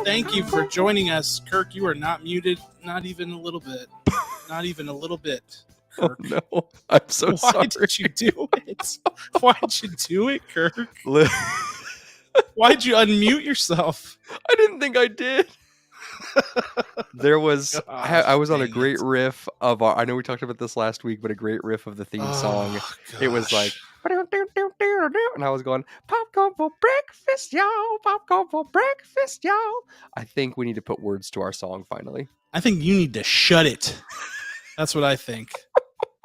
Thank you for joining us, Kirk. You are not muted, not even a little bit. Not even a little bit, Kirk. Oh, no, I'm so sorry. Why did you do it? Why'd you do it, Kirk? Why'd you unmute yourself? I didn't think I did. There was, I was on a great riff of our, I know we talked about this last week, but a great riff of the theme song. It was like, and I was going, popcorn for breakfast, y'all, popcorn for breakfast, y'all. I think we need to put words to our song finally. I think you need to shut it. That's what I think.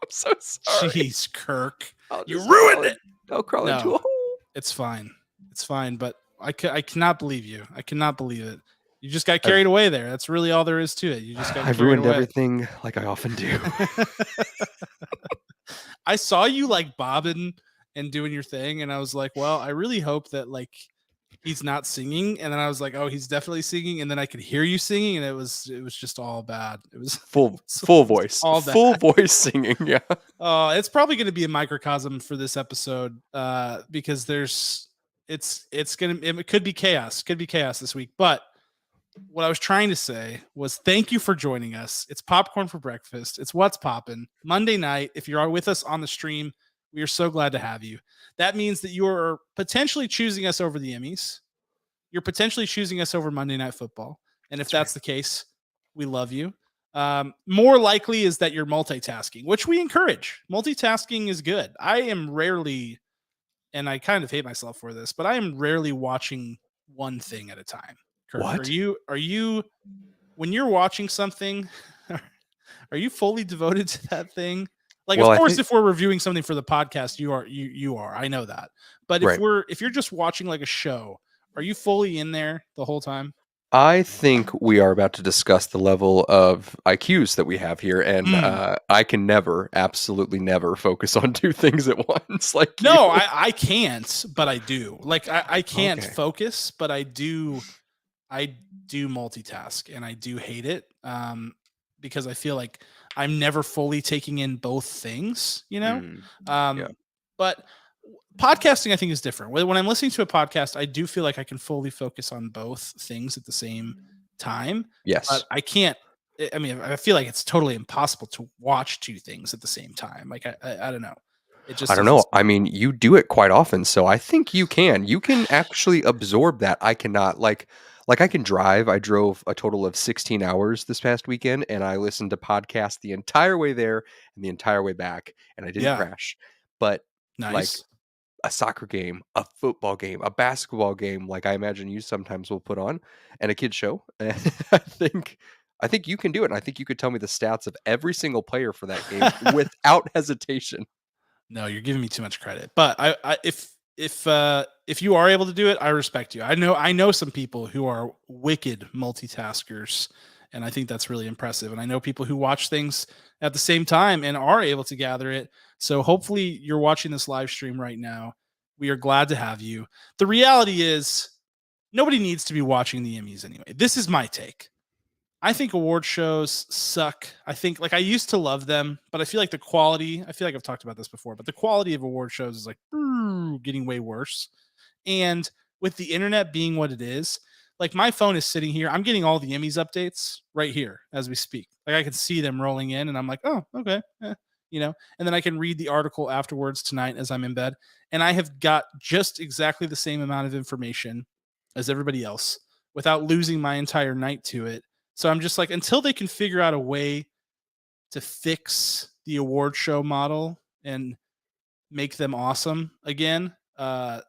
I'm so sorry. Jeez, Kirk. You ruined it. I'll crawl into a hole. It's fine. It's fine, but I cannot believe you. I cannot believe it. You just got carried away there. That's really all there is to it. You just got I've ruined everything like I often do. I saw you like bobbing and doing your thing, and I was like, well, I really hope that like he's not singing. And then I was like, oh, he's definitely singing. And then I could hear you singing, and it was just all bad. It was full voice, all full voice singing. Yeah. It's probably going to be a microcosm for this episode because it could be chaos. Could be chaos this week, but what I was trying to say was thank you for joining us. It's popcorn for breakfast. It's What's Poppin' Monday night. If you're with us on the stream, we are so glad to have you. That means that you are potentially choosing us over the Emmys. You're potentially choosing us over Monday Night Football. And if that's the case, we love you. More likely is that you're multitasking, which we encourage. Multitasking is good. I am rarely, and I kind of hate myself for this, but I am rarely watching one thing at a time. Kirk, what? Are you when you're watching something, are you fully devoted to that thing? Like, well, of course, if we're reviewing something for the podcast, you are. I know that. But if you're just watching like a show, are you fully in there the whole time? I think we are about to discuss the level of IQs that we have here, and I can absolutely never focus on two things at once. Like, no, I can't, but I do. Like, I can't focus, but I do multitask, and I do hate it because I feel like I'm never fully taking in both things, you know? But podcasting, I think, is different. When I'm listening to a podcast, I do feel like I can fully focus on both things at the same time. Yes. But I can't. I mean, I feel like it's totally impossible to watch two things at the same time. Like, I don't know. I don't know. I mean, you do it quite often, so I think you can. You can actually absorb that. I cannot. Like I can drive. I drove a total of 16 hours this past weekend, and I listened to podcasts the entire way there and the entire way back, and I didn't crash. But like a soccer game, a football game, a basketball game, like I imagine you sometimes will put on, and a kid's show. And I think you can do it, and I think you could tell me the stats of every single player for that game without hesitation. No, you're giving me too much credit. But if you are able to do it, I respect you. I know some people who are wicked multitaskers, and I think that's really impressive. And I know people who watch things at the same time and are able to gather it. So hopefully you're watching this live stream right now. We are glad to have you. The reality is nobody needs to be watching the Emmys anyway. This is my take. I think award shows suck. I think, like, I used to love them, but I feel like the quality, I feel like I've talked about this before, but the quality of award shows is like getting way worse. And with the internet being what it is, like, my phone is sitting here. I'm getting all the Emmys updates right here as we speak. Like, I can see them rolling in, and I'm like, oh, okay. You know, and then I can read the article afterwards tonight as I'm in bed. And I have got just exactly the same amount of information as everybody else without losing my entire night to it. So I'm just like, until they can figure out a way to fix the award show model and make them awesome again, I'm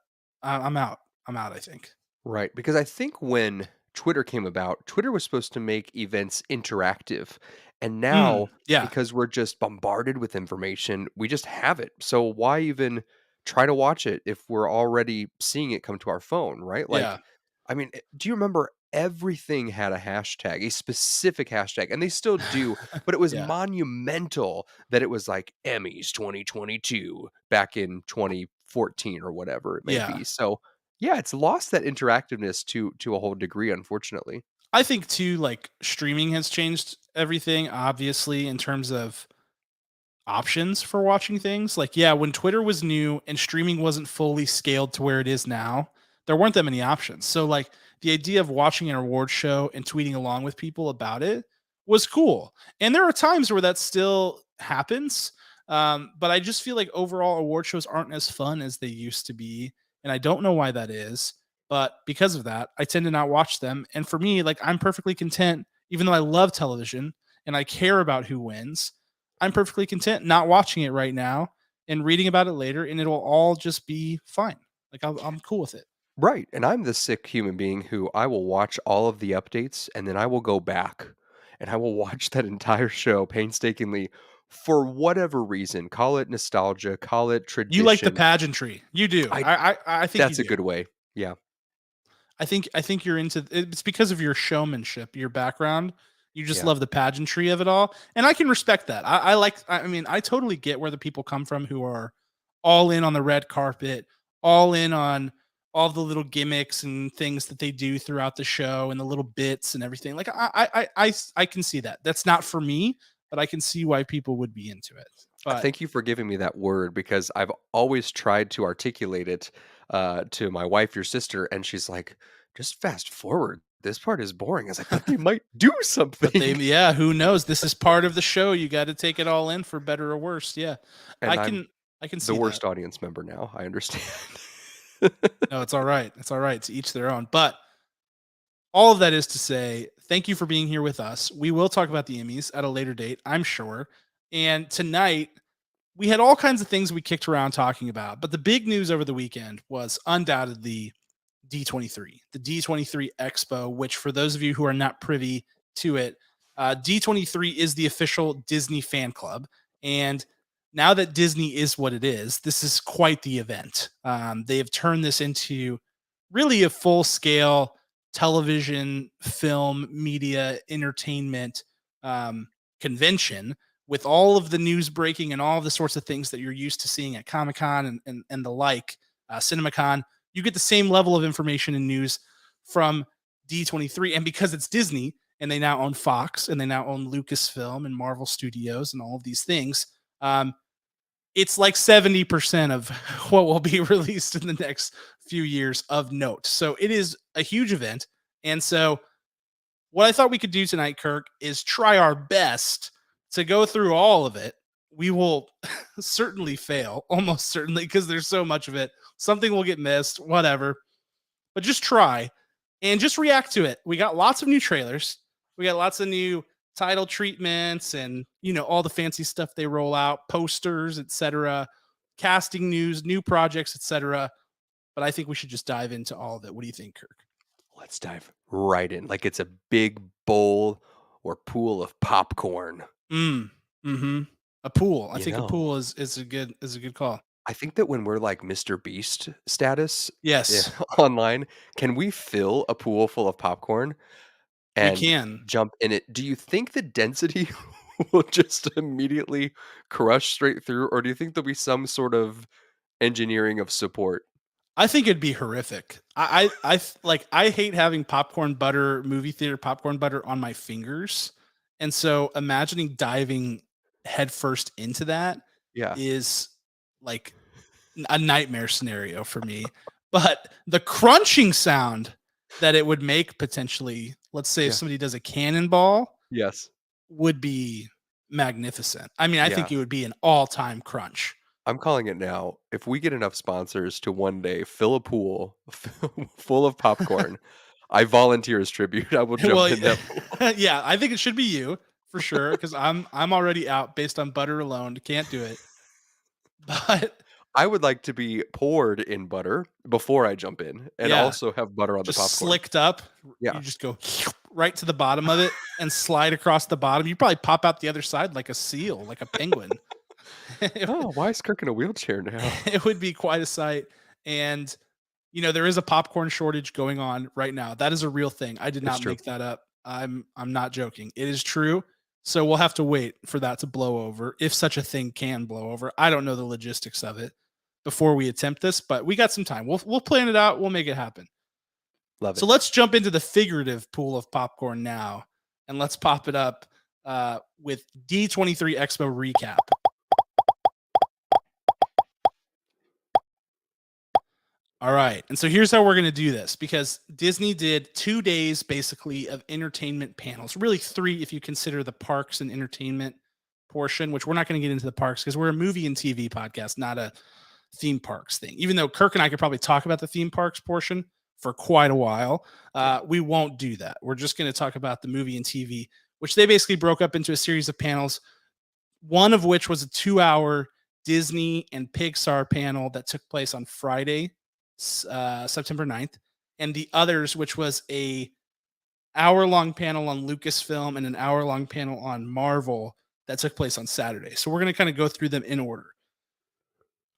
out. I'm out, I think. Right, because I think when Twitter came about, Twitter was supposed to make events interactive. And now, Yeah. because we're just bombarded with information, we just have it. So why even try to watch it if we're already seeing it come to our phone, right? Yeah. Like, I mean, do you remember everything had a hashtag, a specific hashtag, and they still do, but it was Yeah. monumental that it was like Emmys 2022 back in 2014 or whatever it may Yeah. be. So, yeah, it's lost that interactiveness to a whole degree, unfortunately. I think too, like streaming has changed everything, obviously, in terms of options for watching things. Like, yeah, when Twitter was new and streaming wasn't fully scaled to where it is now, there weren't that many options. So, like, the idea of watching an award show and tweeting along with people about it was cool. And there are times where that still happens. But I just feel like overall award shows aren't as fun as they used to be. And I don't know why that is. But because of that, I tend to not watch them. And for me, like, I'm perfectly content, even though I love television and I care about who wins. I'm perfectly content not watching it right now and reading about it later, and it'll all just be fine. Like I'm cool with it. Right, and I'm the sick human being who I will watch all of the updates, and then I will go back, and I will watch that entire show painstakingly for whatever reason. Call it nostalgia, call it You like the tradition. pageantry. You do. I I think you That's a do. good way. Yeah, I think you're into it's because of your showmanship, your background. You just yeah. love the pageantry of it all. And I can respect that. I like I mean, I totally get where the people come from who are all in on the red carpet, all in on all the little gimmicks and things that they do throughout the show and the little bits and everything. Like I can see that. That's not for me, but I can see why people would be into it. But Thank you for giving me that word because I've always tried to articulate it to my wife, your sister, and she's like, "Just fast forward. This part is boring." I was like, "But they might do but they something." yeah, who knows? This is part of the show. You got to take it all in for better or worse. Yeah. I And I'm can I can the see that. worst audience member now. I understand. No, it's all right. It's all right. To each their own. But all of that is to say, thank you for being here with us. We will talk about the Emmys at a later date, I'm sure. And tonight, we had all kinds of things we kicked around talking about. But the big news over the weekend was undoubtedly D23, the D23 Expo, which for those of you who are not privy to it, D23 is the official Disney fan club. And now that Disney is what it is, this is quite the event. They have turned this into really a full scale television, film, media, entertainment convention with all of the news breaking and all of the sorts of things that you're used to seeing at Comic Con and the like, CinemaCon. You get the same level of information and news from D23. And because it's Disney and they now own Fox and they now own Lucasfilm and Marvel Studios and all of these things, it's like 70% of what will be released in the next few years of note. So it is a huge event. And so what I thought we could do tonight, Kirk, is try our best to go through all of it. We will certainly fail, almost certainly, because there's so much of it. Something will get missed, whatever. But just try and just react to it. We got lots of new trailers. We got lots of new title treatments and all the fancy stuff they roll out, posters, etc., casting news, new projects, etc. But I think we should just dive into all of it. What do you think, Kirk? Let's dive right in. Like it's a big bowl or pool of popcorn. Mm. Mm-hmm. A pool. I You think a know, pool is a good call. I think that when we're like Mr. Beast status Yes, online, can we fill a pool full of popcorn we and can. jump in it? Do you think the density will just immediately crush straight through, or do you think there'll be some sort of engineering of support? I think it'd be horrific. Like I hate having popcorn butter, movie theater popcorn butter on my fingers. And so imagining diving headfirst into that Yeah, is like a nightmare scenario for me. But the crunching sound that it would make potentially, let's say if yeah, somebody does a cannonball, yes, would be magnificent. I mean, I yeah. think it would be an all-time crunch. I'm calling it now. If we get enough sponsors to one day fill a pool full of popcorn, I volunteer as tribute. I will jump Well, in that pool. yeah, I think it should be you for sure because I'm already out based on butter alone. Can't do it. But I would like to be poured in butter before I jump in, and yeah, also have butter on the just popcorn. slicked up. You Yeah. just go right to the bottom of it and slide across the bottom. You probably pop out the other side like a seal, like a penguin. it, Oh, why is Kirk in a wheelchair now? it would be quite a sight. And there is a popcorn shortage going on right now. That is a real thing. I did It's not true. make that up. I'm not joking. It is true. So we'll have to wait for that to blow over, if such a thing can blow over. I don't know the logistics of it before we attempt this, but we got some time. We'll plan it out. We'll make it happen. Love So it. let's jump into the figurative pool of popcorn now, and let's pop it up with D23 Expo recap. All right. And so here's how we're going to do this because Disney did 2 days basically of entertainment panels, really three if you consider the parks and entertainment portion, which we're not going to get into the parks because we're a movie and TV podcast, not a theme parks thing. Even though Kirk and I could probably talk about the theme parks portion for quite a while, Yeah. we won't do that. We're just going to talk about the movie and TV, which they basically broke up into a series of panels, one of which was a 2 hour Disney and Pixar panel that took place on Friday, September 9th, and the others, which was a hour-long panel on Lucasfilm and an hour-long panel on Marvel that took place on Saturday. So we're going to kind of go through them in order.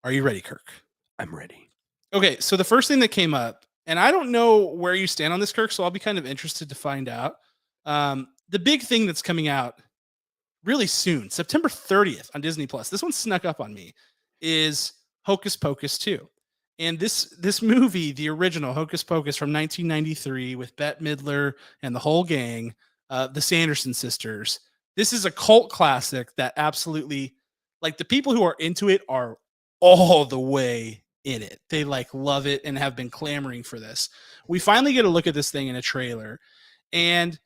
Are you ready, Kirk? I'm ready. Okay, so the first thing that came up, and I don't know where you stand on this, Kirk, so I'll be kind of interested to find out. The big thing that's coming out really soon, September 30th on Disney Plus. This one snuck up on me. Is Hocus Pocus 2. And this movie, the original Hocus Pocus from 1993 with Bette Midler and the whole gang, the Sanderson sisters. This is a cult classic that absolutely, like, the people who are into it are all the way in it. They like love it and have been clamoring for this. We finally get a look at this thing in a trailer, and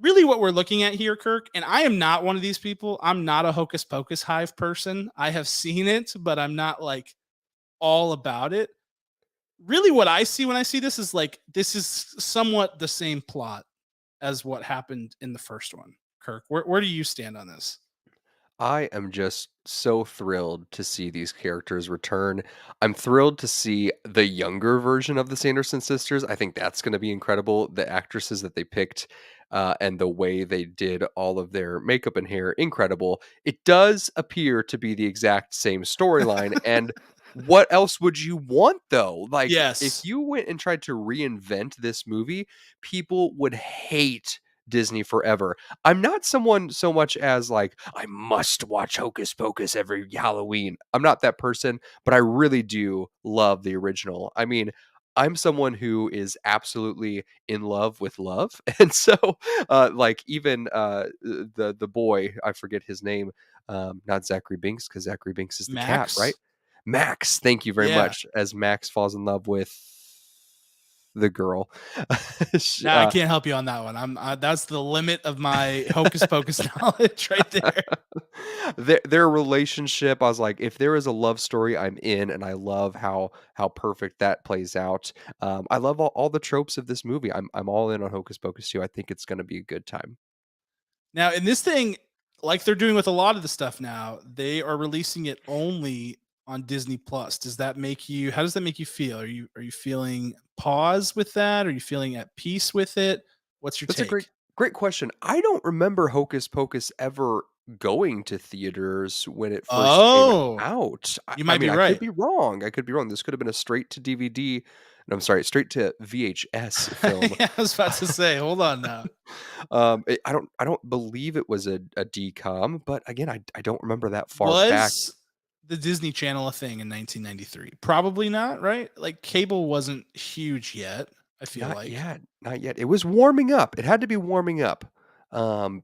really what we're looking at here, Kirk, and I am not one of these people. I'm not a Hocus Pocus hive person. I have seen it, but I'm not like all about it. Really, what I see when I see this is like this is somewhat the same plot as what happened in the first one. Kirk, where do you stand on this? I am just so thrilled to see these characters return. I'm thrilled to see the younger version of the Sanderson sisters. I think that's going to be incredible. The actresses that they picked and the way they did all of their makeup and hair, incredible. It does appear to be the exact same storyline. And what else would you want, though? Like, if Yes. you went and tried to reinvent this movie, people would hate Disney forever. I'm not someone so much as like, I must watch Hocus Pocus every Halloween. I'm not that person, but I really do love the original. I mean, I'm someone who is absolutely in love with love. And so like even the boy, I forget his name, not Zachary Binks, because Zachary Binks is the cat, right? Max? Max, thank you very Yeah. much. As Max falls in love with the girl. Now I can't help you on that one. That's the limit of my Hocus Pocus knowledge right there. Their relationship, I was like, if there is a love story, I'm in, and I love how perfect that plays out. I love all the tropes of this movie. I'm all in on Hocus Pocus 2. I think it's gonna be a good time. Now, in this thing, like they're doing with a lot of the stuff now, they are releasing it only on Disney Plus. Does that make you how does that make you feel? Are you feeling pause with that? Are you feeling at peace with it? What's your That's a great take? great question. I don't remember Hocus Pocus ever going to theaters when it first came Oh, out. you I might mean, be I could right. be wrong. I could be wrong. This could have been a straight to DVD. No, I'm sorry, straight to VHS film. Yeah, I was about to say, hold on now. I don't believe it was a DCOM, but again, I don't remember that far back. Was the Disney Channel a thing in 1993? Probably not, right? Like cable wasn't huge yet, I feel Not like. yet, not yet. It was warming up. It had to be warming up.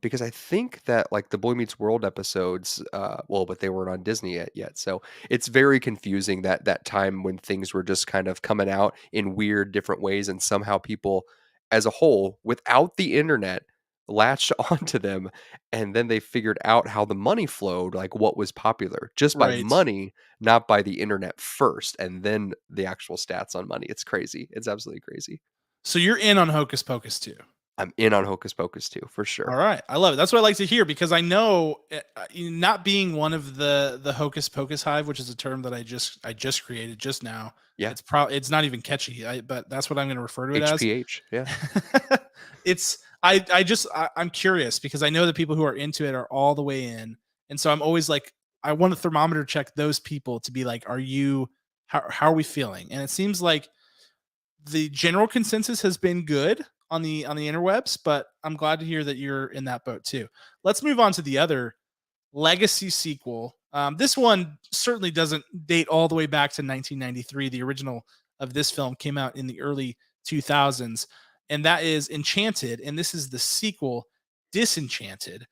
Because I think that like the Boy Meets World episodes, well, but they weren't on Disney yet. So it's very confusing that time when things were just kind of coming out in weird different ways, and somehow people as a whole, without the internet, latched onto them, and then they figured out how the money flowed, like what was popular, just by Right. money, not by the internet first, and then the actual stats on money. It's crazy. It's absolutely crazy. So you're in on Hocus Pocus too. I'm in on Hocus Pocus too, for All sure. right, I love it. That's what I like to hear because I know, not being one of the Hocus Pocus hive, which is a term that I just created just now. Yeah. It's not even catchy, but that's what I'm going to refer to it as. HPH. Yeah. It's I'm curious because I know the people who are into it are all the way in, and so I'm always like, I want to thermometer check those people to be like, how are we feeling? And it seems like the general consensus has been good on the interwebs, but I'm glad to hear that you're in that boat too. Let's move on to the other legacy sequel. This one certainly doesn't date all the way back to 1993. The original of this film came out in the early 2000s, and that is Enchanted. And this is the sequel, Disenchanted,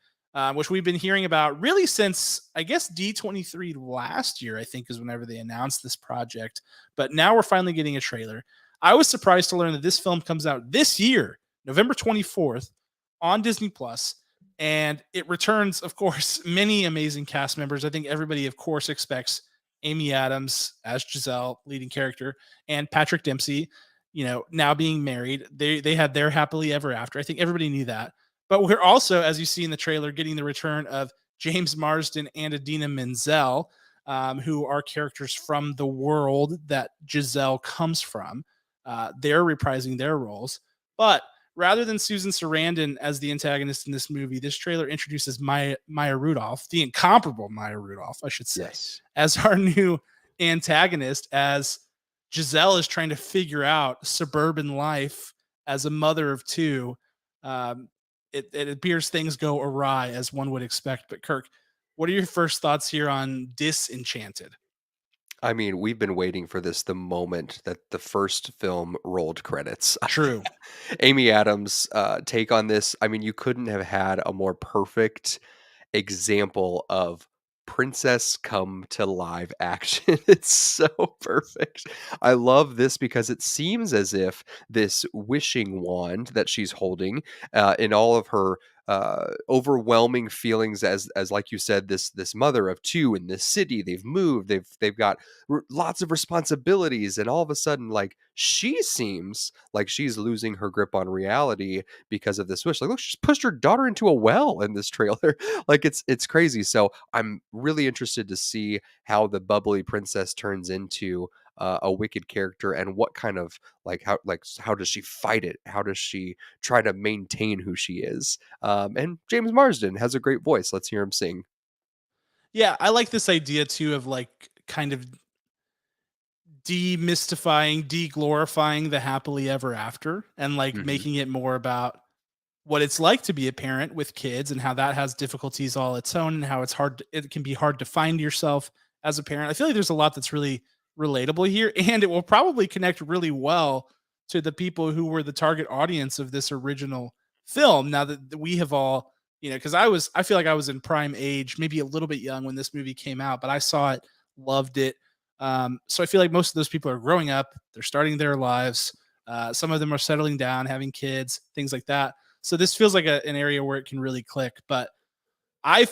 which we've been hearing about really since, I guess, D23 last year, I think, is whenever they announced this project. But now we're finally getting a trailer. I was surprised to learn that this film comes out this year, November 24th, on Disney Plus. And it returns, of course, many amazing cast members. I think everybody, of course, expects Amy Adams as Giselle, leading character, and Patrick Dempsey, now being married. They had their happily ever after. I think everybody knew that. But we're also, as you see in the trailer, getting the return of James Marsden and Idina Menzel, who are characters from the world that Giselle comes from. They're reprising their roles. But rather than Susan Sarandon as the antagonist in this movie, this trailer introduces Maya Rudolph, the incomparable Maya Rudolph, I should say, Yes. as our new antagonist, as Giselle is trying to figure out suburban life as a mother of two. It appears things go awry, as one would expect. But Kirk, what are your first thoughts here on Disenchanted? I mean, we've been waiting for this the moment that the first film rolled credits. True. Amy Adams' take on this. I mean, you couldn't have had a more perfect example of princess come to live action. It's so perfect. I love this because it seems as if this wishing wand that she's holding, in all of her overwhelming feelings, as like you said, this mother of two in this city, they've moved, they've got lots of responsibilities, and all of a sudden, like, she seems like she's losing her grip on reality because of this wish. Like, look, she's pushed her daughter into a well in this trailer. Like, it's crazy. So I'm really interested to see how the bubbly princess turns into a wicked character, and what kind of, how does she fight it? How does she try to maintain who she is? And James Marsden has a great voice. Let's hear him sing. Yeah, I like this idea too of like kind of demystifying, de-glorifying the happily ever after and like Hmm. making it more about what it's like to be a parent with kids and how that has difficulties all its own and how it can be hard to find yourself as a parent. I feel like there's a lot that's really relatable here and it will probably connect really well to the people who were the target audience of this original film. Now that we have all, cuz I feel like I was in prime age, maybe a little bit young when this movie came out, but I saw it, loved it. So I feel like most of those people are growing up, they're starting their lives. Some of them are settling down, having kids, things like that. So this feels like an area where it can really click. But I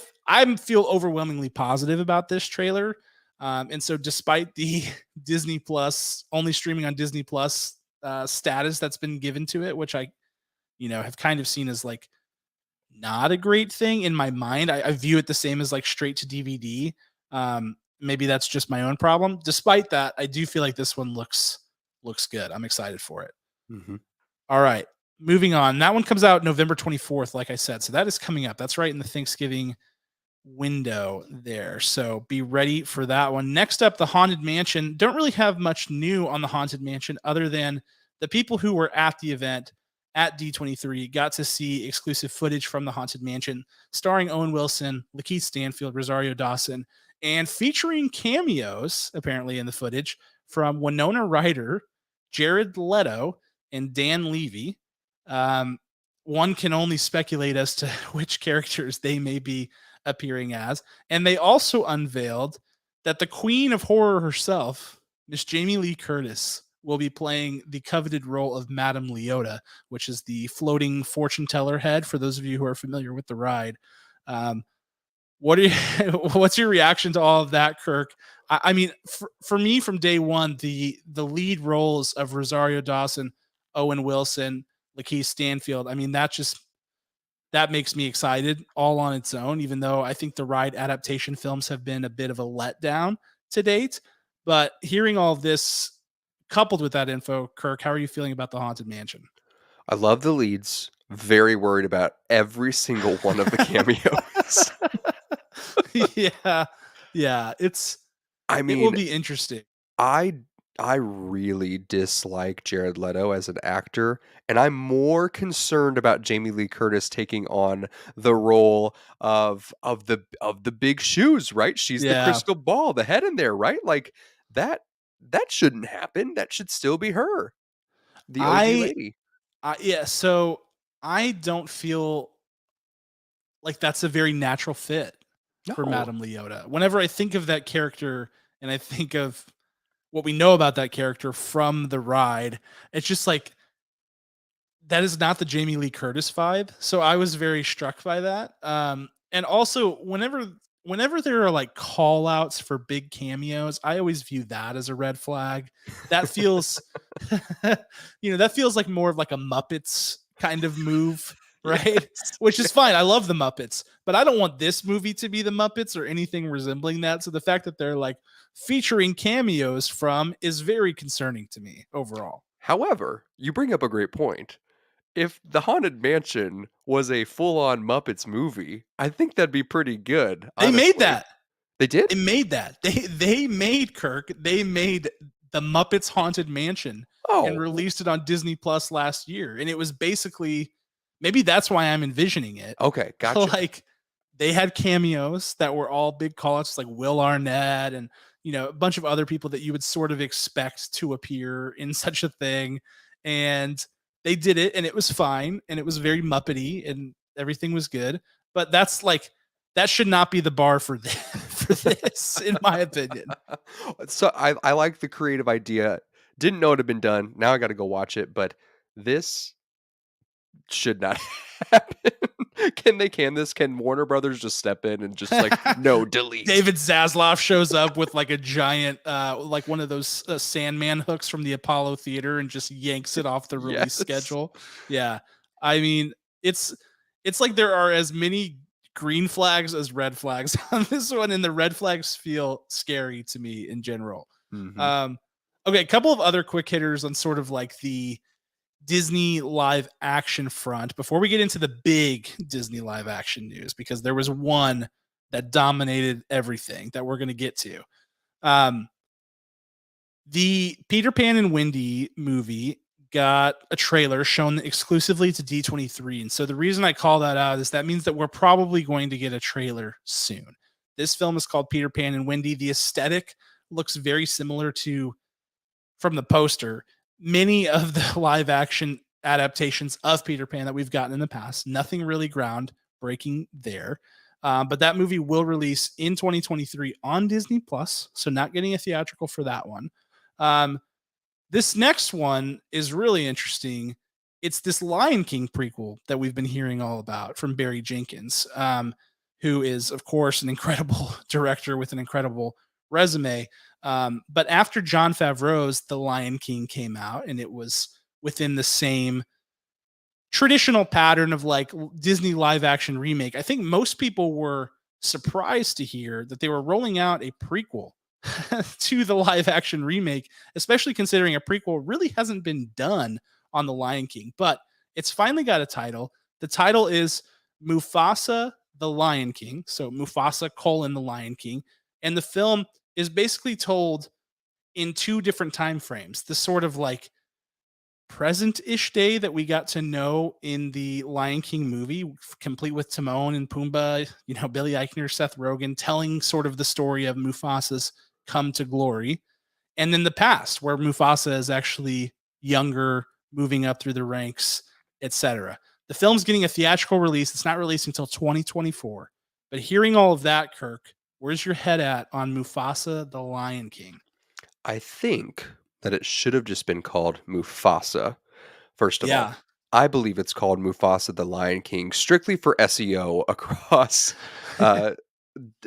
feel overwhelmingly positive about this trailer. And so despite the Disney Plus only streaming on Disney Plus status that's been given to it, which I have kind of seen as like not a great thing in my mind. I view it the same as like straight to DVD. Maybe that's just my own problem. Despite that, I do feel like this one looks good. I'm excited for it. Hmm. All right. Moving on. That one comes out November 24th, like I said. So that is coming up. That's right in the Thanksgiving window there. So be ready for that one. Next up, the Haunted Mansion. Don't really have much new on the Haunted Mansion other than the people who were at the event at D23 got to see exclusive footage from the Haunted Mansion starring Owen Wilson, Lakeith Stanfield, Rosario Dawson, and featuring cameos apparently in the footage from Winona Ryder, Jared Leto, and Dan Levy. Um, One can only speculate as to which characters they may be appearing as. And they also unveiled that the queen of horror herself, Miss Jamie Lee Curtis, will be playing the coveted role of Madame Leota, which is the floating fortune teller head. For those of you who are familiar with the ride, um, what are you, what's your reaction to all of that, Kirk? I mean, for me, from day one, the lead roles of Rosario Dawson, Owen Wilson, Lakeith Stanfield. I mean, that makes me excited all on its own, even though I think the ride adaptation films have been a bit of a letdown to date. But hearing all of this coupled with that info, Kirk, how are you feeling about the Haunted Mansion? I love the leads. Very worried about every single one of the cameos. Yeah. Yeah. I It will mean, be interesting. I I really dislike Jared Leto as an actor, and I'm more concerned about Jamie Lee Curtis taking on the role of the big shoes, right? She's the Yeah. crystal ball, the head in there, right? Like that that shouldn't happen. That should still be her, the OG I lady. yeah, so I don't feel like that's a very natural fit for No. Madame Leota. Whenever I think of that character and I think of what we know about that character from the ride, it's just like that is not the Jamie Lee Curtis vibe. So I was very struck by that. And also whenever there are like call outs for big cameos, I always view that as a red flag. That feels that feels like more of like a Muppets kind of move, right? Yes. Which is fine. I love the Muppets, but I don't want this movie to be the Muppets or anything resembling that. So the fact that they're like featuring cameos from is very concerning to me overall. However, you bring up a great point. If the Haunted Mansion was a full-on Muppets movie, I think that'd be pretty good, They made honestly. that. They did? They made that. They made Kirk. They made the Muppets Haunted Mansion and Oh, released it on Disney Plus last year. And it was basically maybe that's why I'm envisioning it. okay, gotcha. Like they had cameos that were all big call-outs like Will Arnett and a bunch of other people that you would sort of expect to appear in such a thing. And they did it and it was fine and it was very Muppety and everything was good. But that should not be the bar for this, for this, in my opinion. So I like the creative idea. Didn't know it had been done. Now I gotta go watch it, but this should not happen. Can this? Can Warner Brothers just step in and just like, "No, delete." David Zaslav shows up with like a giant, like one of those Sandman hooks from the Apollo Theater and just yanks it off the release Yes. schedule. Yeah, I mean it's it's like there are as many green flags as red flags on this one, and the red flags feel scary to me in general. Mhm. Um, okay, a couple of other quick hitters on sort of like the Disney live action front before we get into the big Disney live action news, because there was one that dominated everything that we're going to get to. Um, the Peter Pan and Wendy movie got a trailer shown exclusively to D23. And so the reason I call that out is that means that we're probably going to get a trailer soon. This film is called Peter Pan and Wendy. The aesthetic looks very similar to from the poster many of the live action adaptations of Peter Pan that we've gotten in the past. Nothing really groundbreaking there. But that movie will release in 2023 on Disney Plus, so not getting a theatrical for that one. Um, this next one is really interesting. It's this Lion King prequel that we've been hearing all about from Barry Jenkins, who is, of course, an incredible director with an incredible resume. But after John Favreau's The Lion King came out, and it was within the same traditional pattern of like Disney live action remake, I think most people were surprised to hear that they were rolling out a prequel to the live action remake, especially considering a prequel really hasn't been done on The Lion King. But it's finally got a title. The title is Mufasa the Lion King. So Mufasa colon the Lion King. And the film is basically told in two different time frames. The sort of like present-ish day that we got to know in the Lion King movie, complete with Timon and Pumbaa, Billy Eichner, Seth Rogen, telling sort of the story of Mufasa's come to glory, and then the past where Mufasa is actually younger, moving up through the ranks, etc. The film's getting a theatrical release. It's not released until 2024. But hearing all of that, Kirk, where's your head at on Mufasa the Lion King? I think that it should have just been called Mufasa, first of all. Yeah. I believe it's called Mufasa the Lion King strictly for SEO across, uh,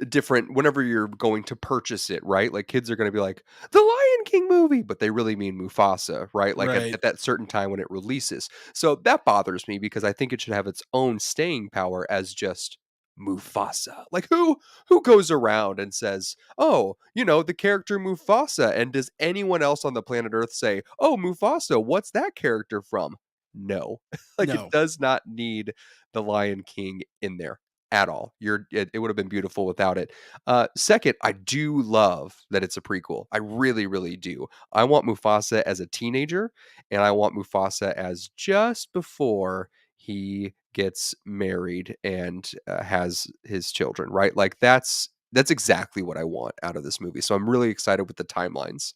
different whenever you're going to purchase it, right? Like, kids are gonna be like, "The Lion King movie, but they really mean Mufasa, right? Like Right. at that certain time when it releases. So that bothers me because I think it should have its own staying power as just Mufasa. Like who goes around and says, "Oh, the character Mufasa," and does anyone else on the planet Earth say, "Oh, Mufasa, what's that character from?" No. Like it No. does not need the Lion King in there at all. It would have been beautiful without it. Second, I do love that it's a prequel. I really, really do. I want Mufasa as a teenager, and I want Mufasa as just before he gets married and has his children. Right? Like that's exactly what I want out of this movie. So I'm really excited with the timelines.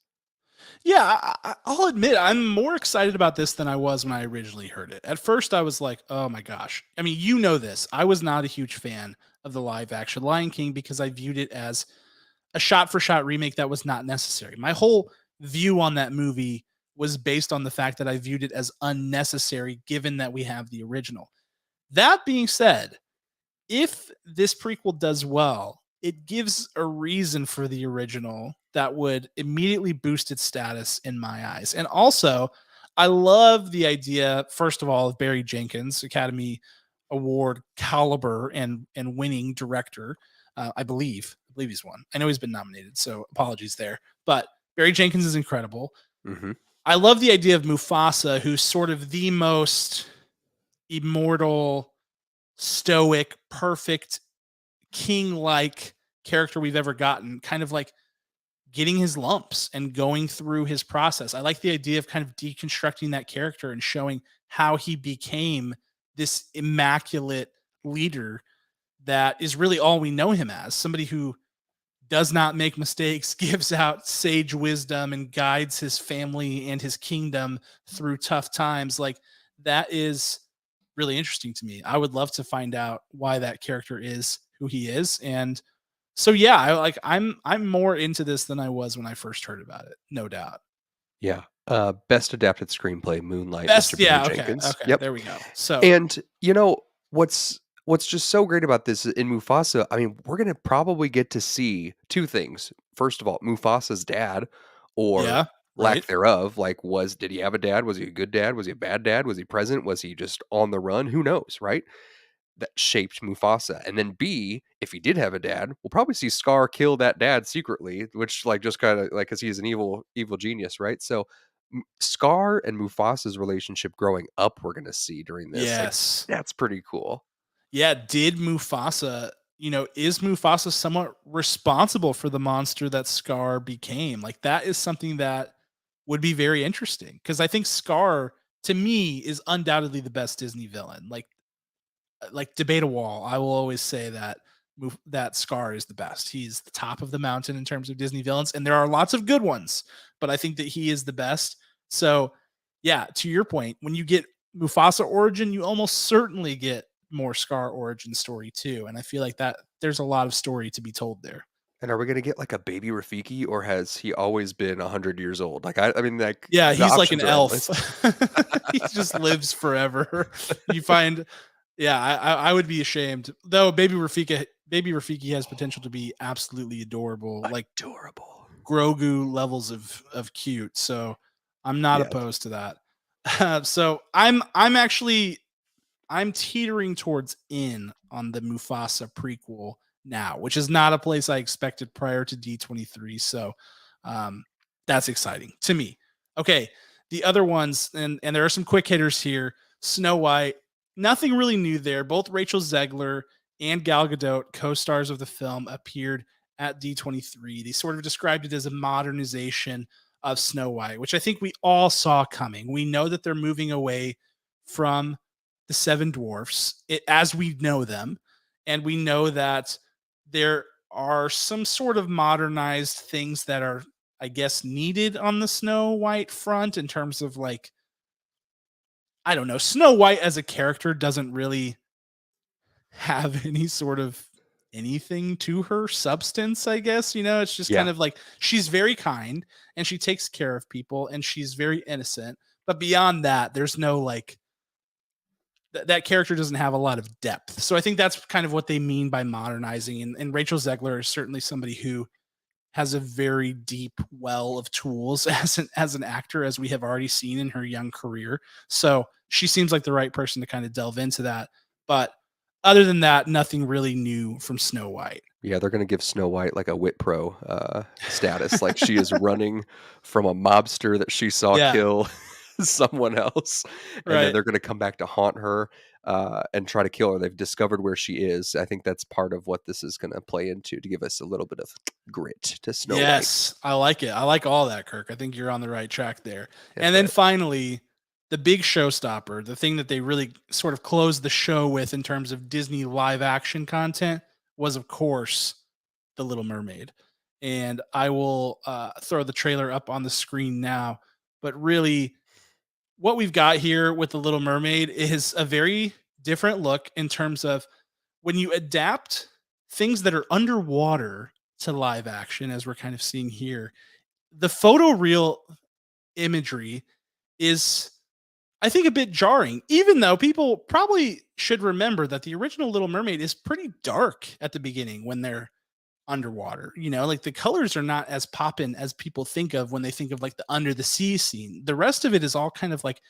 Yeah, I'll admit I'm more excited about this than I was when I originally heard it. At first, I was like, "Oh my gosh!" I mean, you know this. I was not a huge fan of the live action Lion King because I viewed it as a shot for shot remake that was not necessary. My whole view on that movie was based on the fact that I viewed it as unnecessary, given that we have the original. That being said, if this prequel does well, it gives a reason for the original that would immediately boost its status in my eyes. And also, I love the idea, first of all, of Barry Jenkins, Academy Award caliber and winning director. I believe he's won. I know he's been nominated, so apologies there. But Barry Jenkins is incredible. Hmm. I love the idea of Mufasa, who's sort of the most immortal, stoic, perfect king like character we've ever gotten, kind of like getting his lumps and going through his process. I like the idea of kind of deconstructing that character and showing how he became this immaculate leader that is really all we know him as, somebody who does not make mistakes, gives out sage wisdom, and guides his family and his kingdom through tough times. Like that is really interesting to me. I would love to find out why that character is who he is. And so yeah, I'm more into this than I was when I first heard about it, no doubt. Yeah. Best adapted screenplay, Moonlight, Mr. Best, Barry yeah, okay, Jenkins. okay, Yep. there we go. So And what's just so great about this in Mufasa, I mean, we're gonna probably get to see two things. First of all, Mufasa's dad, or yeah, right. lack thereof. Like, did he have a dad? Was he a good dad? Was he a bad dad? Was he present? Was he just on the run? Who knows, right? That shaped Mufasa. And then B, if he did have a dad, we'll probably see Scar kill that dad secretly, which like just kind of like because he's an evil genius, right? So Scar and Mufasa's relationship growing up, we're gonna see during this. Like Yes. that's pretty cool. Yeah, did Mufasa, is Mufasa somewhat responsible for the monster that Scar became? Like that is something that would be very interesting because I think Scar to me is undoubtedly the best Disney villain. Like debate a wall. I will always say that that Scar is the best. He's the top of the mountain in terms of Disney villains, and there are lots of good ones, but I think that he is the best. So, yeah, to your point, when you get Mufasa origin, you almost certainly get more Scar origin story too, and I feel like that there's a lot of story to be told there. And are we gonna get like a baby Rafiki, or has he always been 100 years old? Like I mean, like Yeah, the he's like an options are elf. endless. He just lives forever. You find yeah, I would be ashamed. Though Baby Rafiki has potential to be absolutely adorable, like Adorable. Grogu levels of cute. So I'm not Yes. opposed to that. So I'm teetering towards in on the Mufasa prequel now, which is not a place I expected prior to D23. So um, that's exciting to me. Okay, the other ones, and there are some quick hitters here. Snow White, nothing really new there. Both Rachel Zegler and Gal Gadot, co-stars of the film, appeared at D23. They sort of described it as a modernization of Snow White, which I think we all saw coming. We know that they're moving away from the seven dwarfs as we know them, and we know that there are some sort of modernized things that are, I guess, needed on the Snow White front in terms of like, I don't know, Snow White as a character doesn't really have any sort of anything to her substance, I guess. It's just kind Yeah. of like she's very kind and she takes care of people and she's very innocent, but beyond that there's no like that character doesn't have a lot of depth. So I think that's kind of what they mean by modernizing. And Rachel Zegler is certainly somebody who has a very deep well of tools as an actor, as we have already seen in her young career. So she seems like the right person to kind of delve into that. But other than that, nothing really new from Snow White. Yeah, they're gonna give Snow White like a Wit Pro status, like she is running from a mobster that she saw Yeah, kill someone else, and then right. they're gonna come back to haunt her and try to kill her. They've discovered where she is. I think that's part of what this is gonna play into to give us a little bit of grit to Snow White. Yes, I like it. I like all that, Kirk. I think you're on the right track there. Hit And then that. finally, the big showstopper, the thing that they really sort of closed the show with in terms of Disney live action content was, of course, The Little Mermaid. And I will throw the trailer up on the screen now. But really, what we've got here with The Little Mermaid is a very different look in terms of when you adapt things that are underwater to live action, as we're kind of seeing here. The photoreal imagery is, I think, a bit jarring, even though people probably should remember that the original Little Mermaid is pretty dark at the beginning when they're underwater. You know, like the colors are not as poppin' as people think of when they think of like the under the sea scene. The rest of it is all kind of like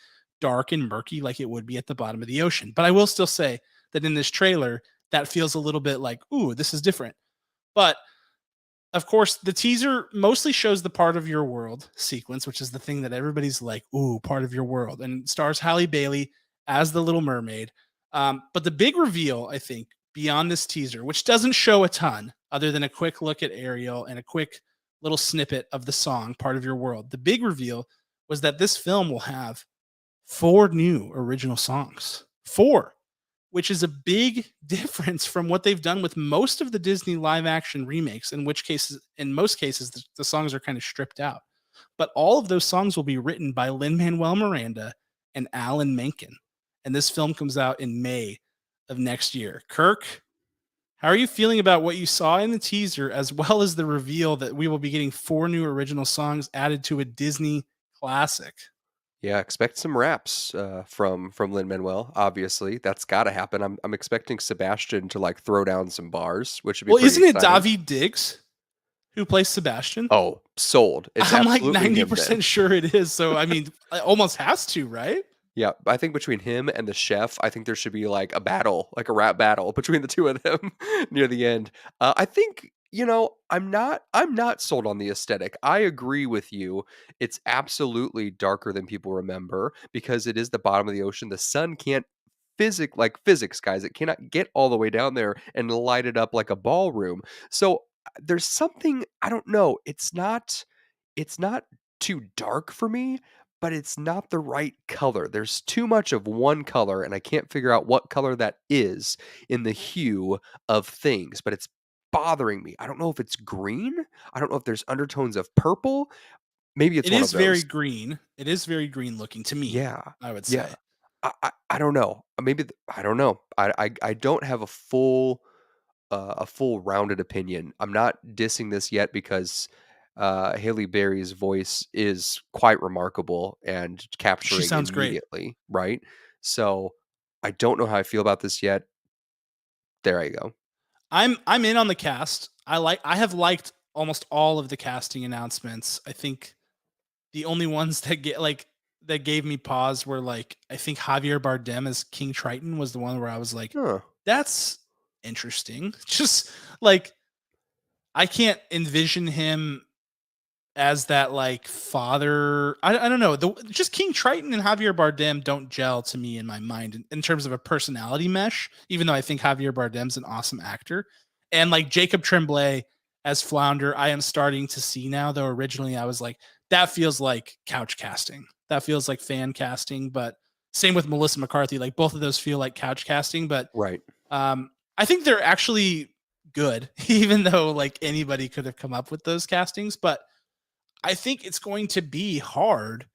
dark and murky, like it would be at the bottom of the ocean. But I will still say that in this trailer, that feels a little bit like, ooh, this is different. But of course, the teaser mostly shows the part of your world sequence, which is the thing that everybody's like, ooh, part of your world, and stars Halle Bailey as the Little Mermaid. But the big reveal, I think, beyond this teaser, which doesn't show a ton other than a quick look at Ariel and a quick little snippet of the song, Part of Your World, the big reveal was that this film will have 4 new original songs. 4, which is a big difference from what they've done with most of the Disney live action remakes, in which cases, in most cases, the songs are kind of stripped out. But all of those songs will be written by Lin Manuel Miranda and Alan Menken. And this film comes out in May of next year. Kirk, how are you feeling about what you saw in the teaser, as well as the reveal that we will be getting 4 new original songs added to a Disney classic? Yeah, expect some raps from Lin Manuel. Obviously, that's got to happen. I'm expecting Sebastian to like throw down some bars, which would be Well, pretty isn't it exciting. David Diggs who plays Sebastian? Oh, sold! It's I'm like absolutely him then. 90% sure it is. So, I mean, it almost has to, right? Yeah, I think between him and the chef, I think there should be like a battle, like a rap battle between the two of them near the end. I think I'm not sold on the aesthetic. I agree with you. It's absolutely darker than people remember because it is the bottom of the ocean. The sun can't physics, guys. It cannot get all the way down there and light it up like a ballroom. So there's something I don't know. It's not too dark for me, but it's not the right color. There's too much of one color, and I can't figure out what color that is in the hue of things, but it's bothering me. I don't know if it's green. I don't know if there's undertones of purple. Maybe it's It one of is very those. green. It is very green looking to me, Yeah. I would Yeah. say. I don't know. I don't know. I don't have a full rounded opinion. I'm not dissing this yet because Haley Berry's voice is quite remarkable and She capturing sounds great. immediately, right? So I don't know how I feel about this yet. There I go. I'm in on the cast. I have liked almost all of the casting announcements. I think the only ones that gave me pause were like I think Javier Bardem as King Triton was the one where I was like, Huh. that's interesting. Just like I can't envision him as that like father. I don't know. Just King Triton and Javier Bardem don't gel to me in my mind in terms of a personality mesh, even though I think Javier Bardem's an awesome actor. And like Jacob Tremblay as Flounder, I am starting to see now, though originally I was like, that feels like couch casting. That feels like fan casting, but same with Melissa McCarthy. Like both of those feel like couch casting, but Right. I think they're actually good, even though like anybody could have come up with those castings. But I think it's going to be hard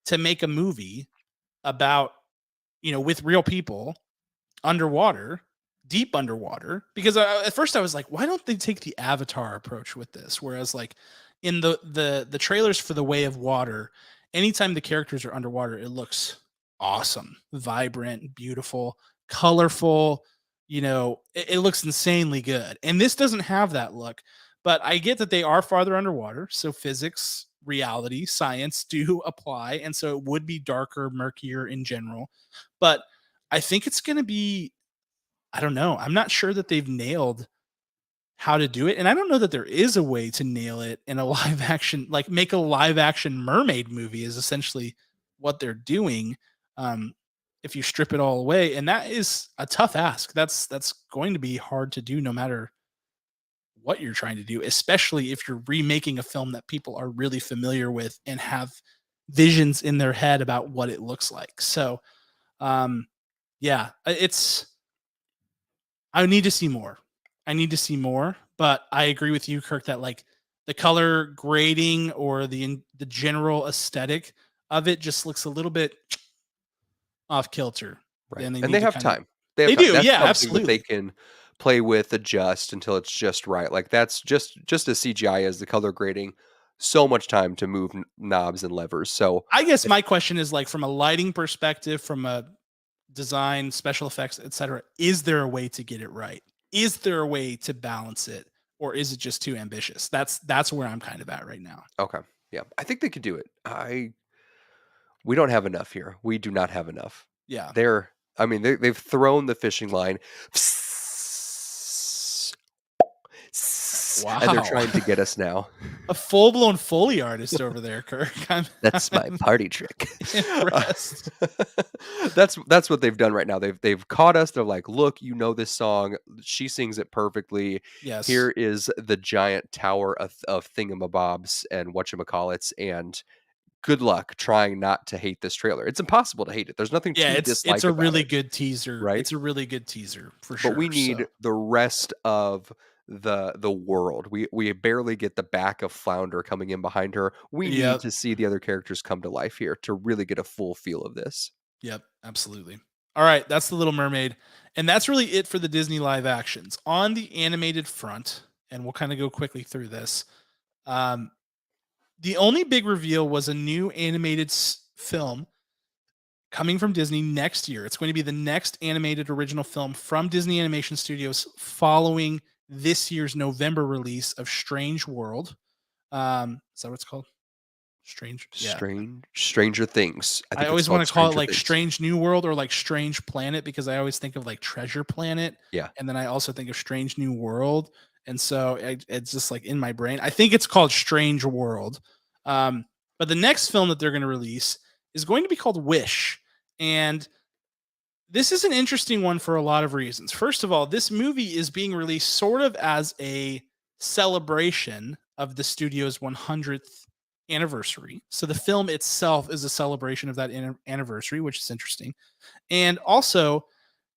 to make a movie about, with real people underwater, deep underwater. Because at first I was like, why don't they take the Avatar approach with this? Whereas like in the trailers for The Way of Water, anytime the characters are underwater, it looks awesome, vibrant, beautiful, colorful. It looks insanely good. And this doesn't have that look. But I get that they are farther underwater, so physics, reality, science do apply, and so it would be darker, murkier in general. But I think it's going to be, I don't know. I'm not sure that they've nailed how to do it, and I don't know that there is a way to nail it in a live action, like make a live action mermaid movie is essentially what they're doing. Um, if you strip it all away, and that is a tough ask. That's going to be hard to do, no matter what you're trying to do, especially if you're remaking a film that people are really familiar with and have visions in their head about what it looks like. So, um, yeah, it's I need to see more. I need to see more, but I agree with you, Kirk, that like the color grading or the general aesthetic of it just looks a little bit off kilter. Right. Then they And need they to have kind of time. They have they time. do, That's yeah, something that they absolutely. can play with, adjust until it's just right. Like that's just as CGI as the color grading, so much time to move knobs and levers. So I guess if my question is like from a lighting perspective, from a design, special effects, etc. Is there a way to get it right? Is there a way to balance it, or is it just too ambitious? That's where I'm kind of at right now. okay. Yeah. I think they could do it. We don't have enough here. We do not have enough. Yeah. They're I mean, they've thrown the fishing line and they're Wow. trying to get us now. A full blown Foley artist over there, Kirk. That's my I'm party trick. Uh, impressed. that's what they've done right now. They've caught us. They're like, "Look, you know this song. She sings it perfectly. Yes. Here is the giant tower of thingamabobs and whatchamacallits, and good luck trying not to hate this trailer. It's impossible to hate it. There's nothing Yeah, to it's dislike a about really it, good teaser. right? It's a really good teaser for But sure. we need So, the rest of the world. We barely get the back of Flounder coming in behind her. We need yep. to see the other characters come to life here to really get a full feel of this. Yep, absolutely. All right, that's The Little Mermaid. And that's really it for the Disney live actions. On the animated front, and we'll kind of go quickly through this. Um, the only big reveal was a new animated film coming from Disney next year. It's going to be the next animated original film from Disney Animation Studios following this year's November release of Strange World. Is that what it's called? Strange? Yeah. Stranger Things. I I think it's always called wanna call it, Stranger like, Things. Strange New World or, like, Strange Planet because I always think of, like, Treasure Planet, Yeah. and then I also think of Strange New World, and so it's just, like, in my brain. I think it's called Strange World, um, but the next film that they're gonna release is going to be called Wish, and this is an interesting one for a lot of reasons. First of all, this movie is being released sort of as a celebration of the studio's 100th anniversary. So the film itself is a celebration of that anniversary, which is interesting. And also,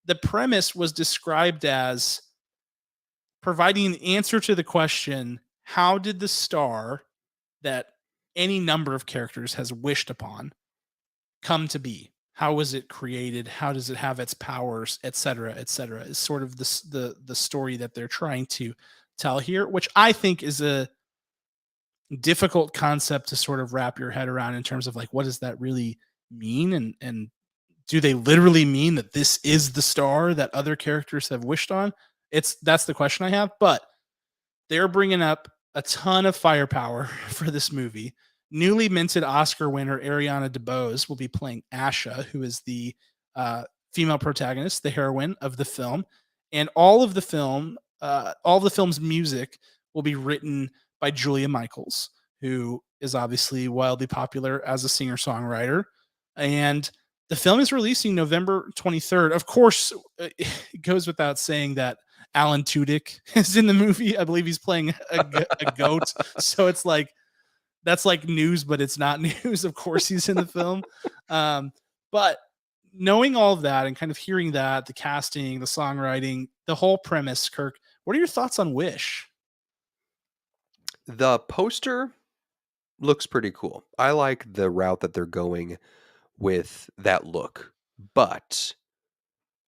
the premise was described as providing an answer to the question, how did the star that any number of characters has wished upon come to be? How was it created? How does it have its powers, et cetera, et cetera? Is sort of the story that they're trying to tell here, which I think is a difficult concept to sort of wrap your head around in terms of like what does that really mean, and do they literally mean that this is the star that other characters have wished on? That's the question I have, but they're bringing up a ton of firepower for this movie. Newly minted Oscar winner Ariana DeBose will be playing Asha, who is the female protagonist, the heroine of the film, and all of the film's music will be written by Julia Michaels, who is obviously wildly popular as a singer songwriter. And the film is releasing November 23rd. Of course, it goes without saying that Alan Tudyk is in the movie. I believe he's playing a goat. So it's like that's like news, but it's not news. Of course, he's in the film. But knowing all of that and kind of hearing that, the casting, the songwriting, the whole premise, Kirk, what are your thoughts on Wish? The poster looks pretty cool. I like the route that they're going with that look. But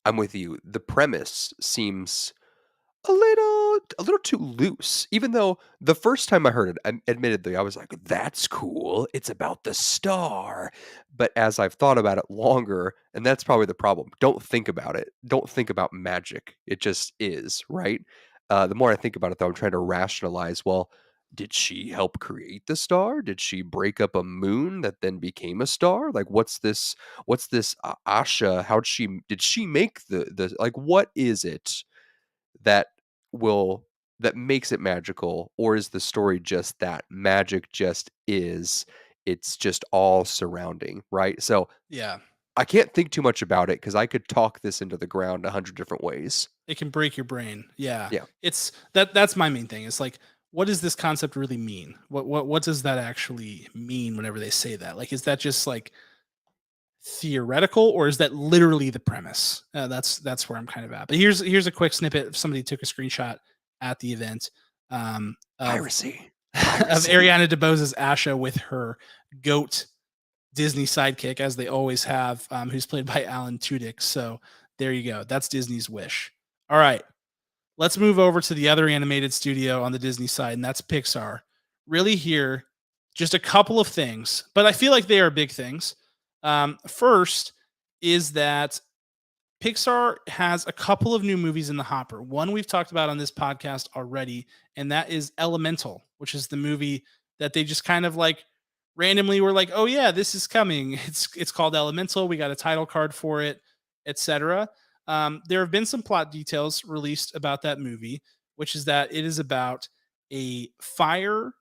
I'm with you. The premise seems a little too loose. Even though the first time I heard it, admittedly, I was like, "That's cool. It's about the star." But as I've thought about it longer, and that's probably the problem. Don't think about it. Don't think about magic. It just is, right? The more I think about it, though, I'm trying to rationalize. Well, did she help create the star? Did she break up a moon that then became a star? Like, what's this? What's this Asha? Did she make the like? What is it that will that makes it magical, or is the story just that magic just is? It's just all surrounding, right? So Yeah. I can't think too much about it because I could talk this into the ground 100 different ways. It can break your brain. Yeah. Yeah. It's that's my main thing. It's like, what does this concept really mean? What does that actually mean whenever they say that? Like, is that just like theoretical, or is that literally the premise? That's where I'm kind of at. But here's a quick snippet. If somebody took a screenshot at the event of Piracy. of Ariana DeBose's Asha with her goat Disney sidekick, as they always have, who's played by Alan Tudyk. So there you go. That's Disney's wish. All right, let's move over to the other animated studio on the Disney side, and that's Pixar. Really here, just a couple of things, but I feel like they are big things. First is that Pixar has a couple of new movies in the hopper. One we've talked about on this podcast already, and that is Elemental, which is the movie that they just kind of like randomly were like, "Oh yeah, this is coming." It's called Elemental. We got a title card for it, etc. There have been some plot details released about that movie, which is that it is about a fire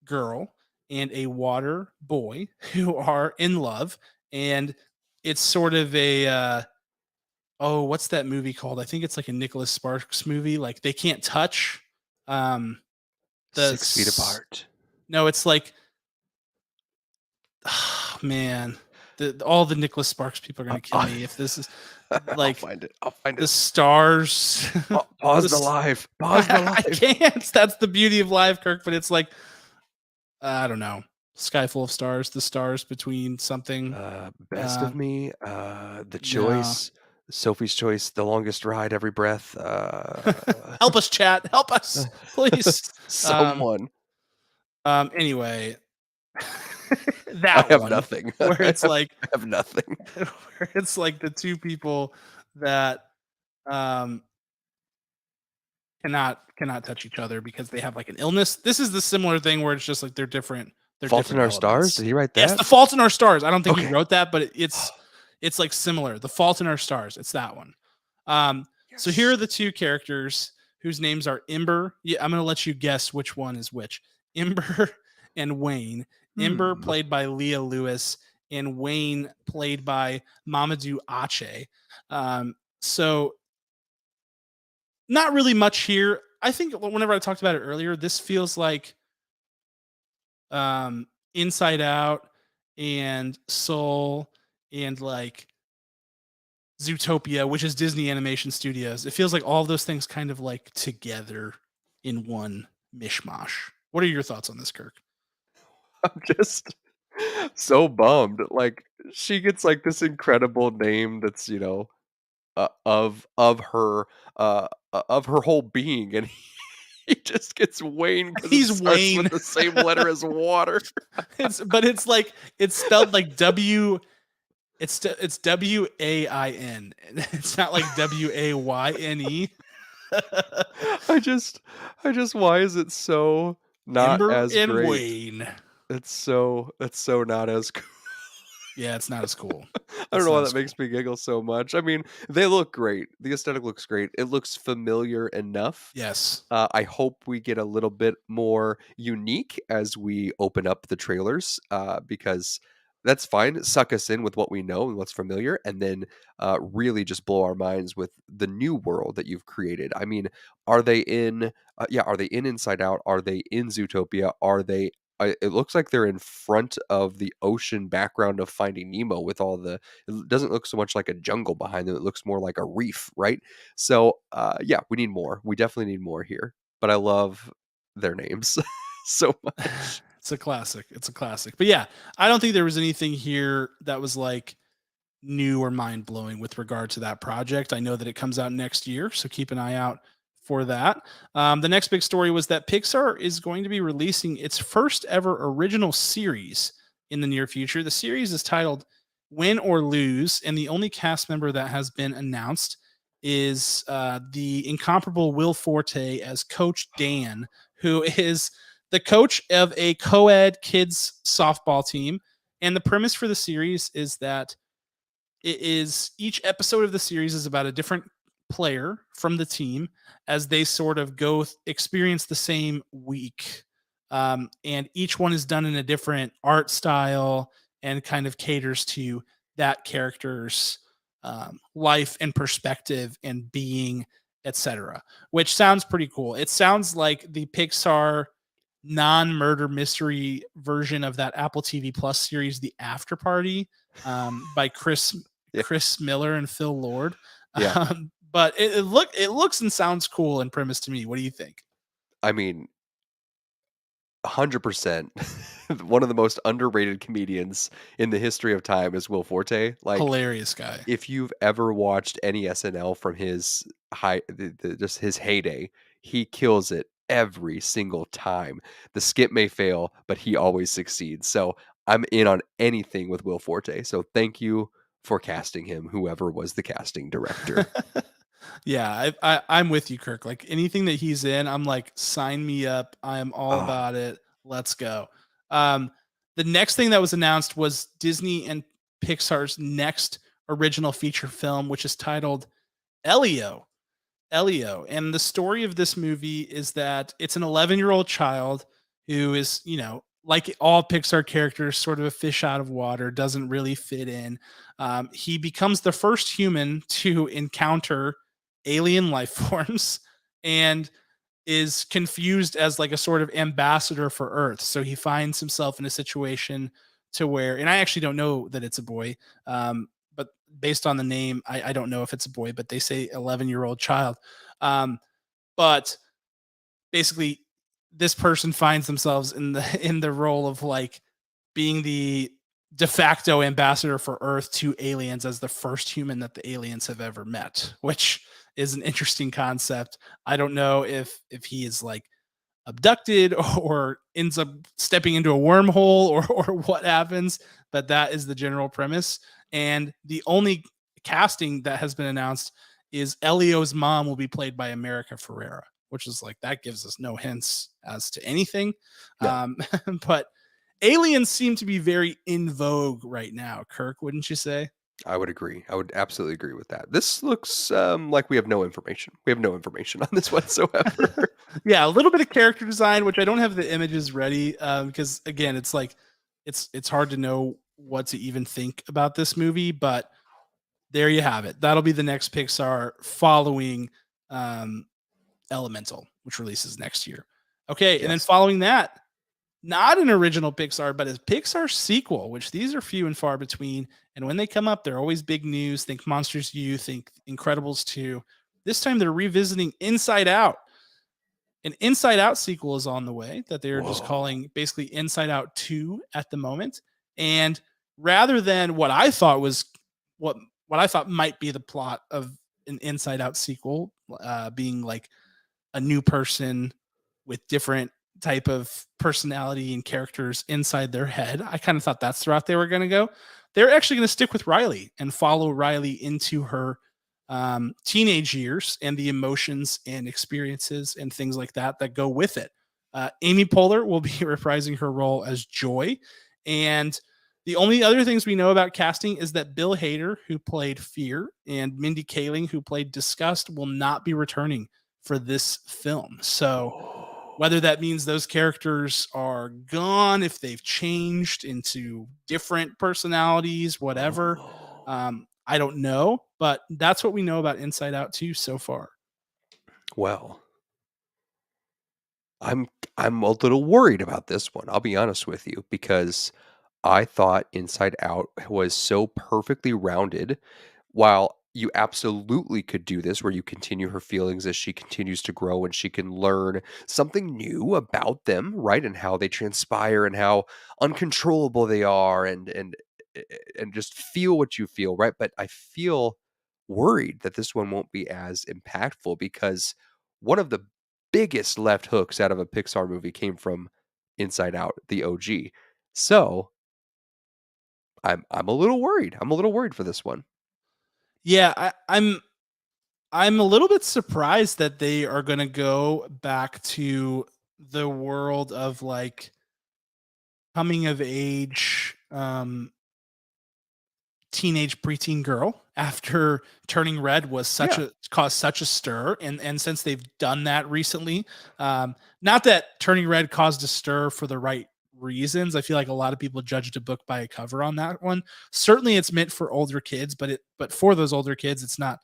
girl and a water boy who are in love, and it's sort of a oh, what's that movie called? I think it's like a Nicholas Sparks movie. Like they can't touch. Um, the 6 feet apart. no, it's like, oh, man, all the Nicholas Sparks people are gonna kill me if this is I'll like find it. I'll find the it. stars. Pause the s- live. Pause the I live. can't. That's the beauty of live, Kirk. But it's like, I don't know. Sky full of stars. The stars between something. Best Uh, of me. The no. choice. Sophie's choice. The longest ride. Every breath. Help us, chat. Help us, please. Um, Someone. Anyway, I that have one nothing. where it's like I have nothing. where it's like the two people that um cannot touch each other because they have like an illness. This is the similar thing where it's just like they're Fault in different Our Stars. elements. Did he write Yes, that? The Fault in Our Stars. I don't think he Okay. wrote that, but it's like similar. The Fault in Our Stars. It's that one. So here Yes. are the two characters whose names are Ember. Yeah, I'm gonna let you guess which one is which. Ember and Wayne. Ember played by Leah Lewis and Wayne played by Mamadou Ache. So not really much here. I think whenever I talked about it earlier, this feels like Inside Out and Soul and like Zootopia, which is Disney Animation Studios. It feels like all those things kind of like together in one mishmash. What are your thoughts on this, Kirk? I'm just so bummed. Like she gets like this incredible name that's of her whole being, and he just gets Wayne because it He's starts Wayne. with the same letter as water. It's like it's spelled like W. It's WAIN. It's not like WAYNE. I just why is it so not Ember as and great? Wayne. It's so not as cool. Yeah, it's not as cool. I don't It's know why not that as cool. makes me giggle so much. I mean, they look great. The aesthetic looks great. It looks familiar enough. Yes. I hope we get a little bit more unique as we open up the trailers, because that's fine. Suck us in with what we know and what's familiar, and then really just blow our minds with the new world that you've created. I mean, are they in? Yeah, are they in Inside Out? Are they in Zootopia? Are they? It looks like they're in front of the ocean background of Finding Nemo with all the. It doesn't look so much like a jungle behind them. It looks more like a reef, right? So, yeah, we need more. We definitely need more here. But I love their names so much. It's a classic. It's a classic. But yeah, I don't think there was anything here that was like new or mind blowing with regard to that project. I know that it comes out next year, so keep an eye out for that. The next big story was that Pixar is going to be releasing its first ever original series in the near future. The series is titled Win or Lose, and the only cast member that has been announced is the incomparable Will Forte as Coach Dan, who is the coach of a co ed kids softball team. And the premise for the series is that it is each episode of the series is about a different player from the team as they sort of experience the same week. And each one is done in a different art style and kind of caters to that character's life and perspective and being, etc. Which sounds pretty cool. It sounds like the Pixar non-murder mystery version of that Apple TV Plus series, The After Party, by Yeah. Chris Miller and Phil Lord. Yeah. But it looks and sounds cool in premise to me. What do you think? I mean, 100%. One of the most underrated comedians in the history of time is Will Forte. Like, Hilarious guy. if you've ever watched any SNL from his just his heyday, he kills it every single time. The skit may fail, but he always succeeds. So I'm in on anything with Will Forte. So thank you for casting him, whoever was the casting director. Yeah, I'm with you, Kirk. Like anything that he's in, I'm like, sign me up. I am all Ah, about it. Let's go. Um, the next thing that was announced was Disney and Pixar's next original feature film, which is titled Elio. Elio. And the story of this movie is that it's an 11-year-old child who is, like all Pixar characters, sort of a fish out of water, doesn't really fit in. He becomes the first human to encounter alien life forms and is confused as like a sort of ambassador for Earth. So he finds himself in a situation to where, and I actually don't know that it's a boy, but based on the name, I don't know if it's a boy, but they say 11-year-old child. Um, but basically, this person finds themselves in the in the role of like being the de facto ambassador for Earth to aliens as the first human that the aliens have ever met, which is an interesting concept. I don't know if he is like abducted or ends up stepping into a wormhole or what happens, but that is the general premise. And the only casting that has been announced is Elio's mom will be played by America Ferrera, which is like that gives us no hints as to anything. no, Um, but aliens seem to be very in vogue right now. Kirk, wouldn't you say? I would agree. I would absolutely agree with that. This looks like we have no information. We have no information on this whatsoever. Yeah, a little bit of character design, which I don't have the images ready because again, it's like it's hard to know what to even think about this movie. But there you have it. That'll be the next Pixar following um, Elemental, which releases next year. Okay, and then Yes. following that, not an original Pixar, but a Pixar sequel, which these are few and far between. And when they come up, they're always big news. Think Monsters U, think Incredibles 2. This time they're revisiting Inside Out. An Inside Out sequel is on the way that they're just Whoa. calling basically Inside Out 2 at the moment. And rather than what I thought was what what I thought might be the plot of an Inside Out sequel, being like a new person with different type of personality and characters inside their head. I kind of thought that's the route they were going to go. They're actually going to stick with Riley and follow Riley into her teenage years and the emotions and experiences and things like that that go with it. Amy Poehler will be reprising her role as Joy. And the only other things we know about casting is that Bill Hader, who played Fear, and Mindy Kaling, who played Disgust, will not be returning for this film. So Whoa. whether that means those characters are gone, if they've changed into different personalities, whatever, Oh. I don't know. But that's what we know about Inside Out 2 so far. Well, I'm I'm a little worried about this one. I'll be honest with you because I thought Inside Out was so perfectly rounded. While you absolutely could do this where you continue her feelings as she continues to grow and she can learn something new about them, right? And how they transpire and how uncontrollable they are and just feel what you feel, right? But I feel worried that this one won't be as impactful because one of the biggest left hooks out of a Pixar movie came from Inside Out, the OG. So I'm a little worried. I'm a little worried for this one. Yeah, I'm. I'm a little bit surprised that they are going to go back to the world of like coming of age teenage preteen girl after Turning Red was such Yeah, a caused such a stir, and since they've done that recently, not that Turning Red caused a stir for the right reasons. I feel like a lot of people judged a book by a cover on that one. Certainly it's meant for older kids, but for those older kids it's not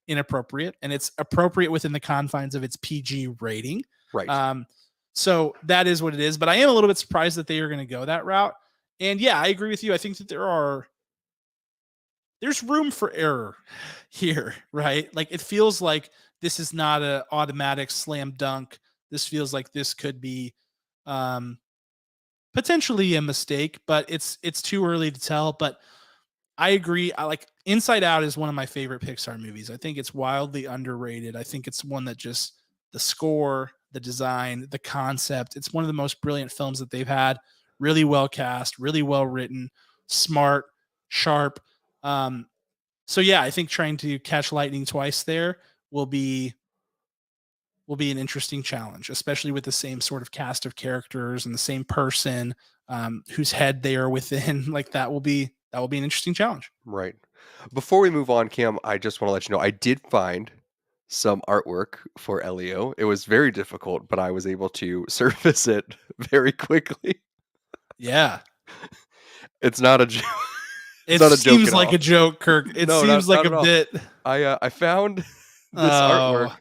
inappropriate, and it's appropriate within the confines of its PG rating. right. Um, so that is what it is. But I am a little bit surprised that they are going to go that route. And yeah, I agree with you. I think that there's room for error here, right? Like it feels like this is not an automatic slam dunk. This feels like this could be um, potentially a mistake, but it's too early to tell. But I agree. I like Inside Out is one of my favorite Pixar movies. I think it's wildly underrated. I think it's one that just the score, the design, the concept, it's one of the most brilliant films that they've had. Really well cast, really well written, smart, sharp. Um, so yeah, I think trying to catch lightning twice there will be will be an interesting challenge, especially with the same sort of cast of characters and the same person whose head they are within. Like that will be an interesting challenge. Right. Before we move on, Cam, I just want to let you know I did find some artwork for Elio. It was very difficult, but I was able to surface it very quickly. Yeah, It's not a joke. It's it not a joke seems at like all. a joke, Kirk. It No, seems like not a at all. bit. I found this artwork. Oh,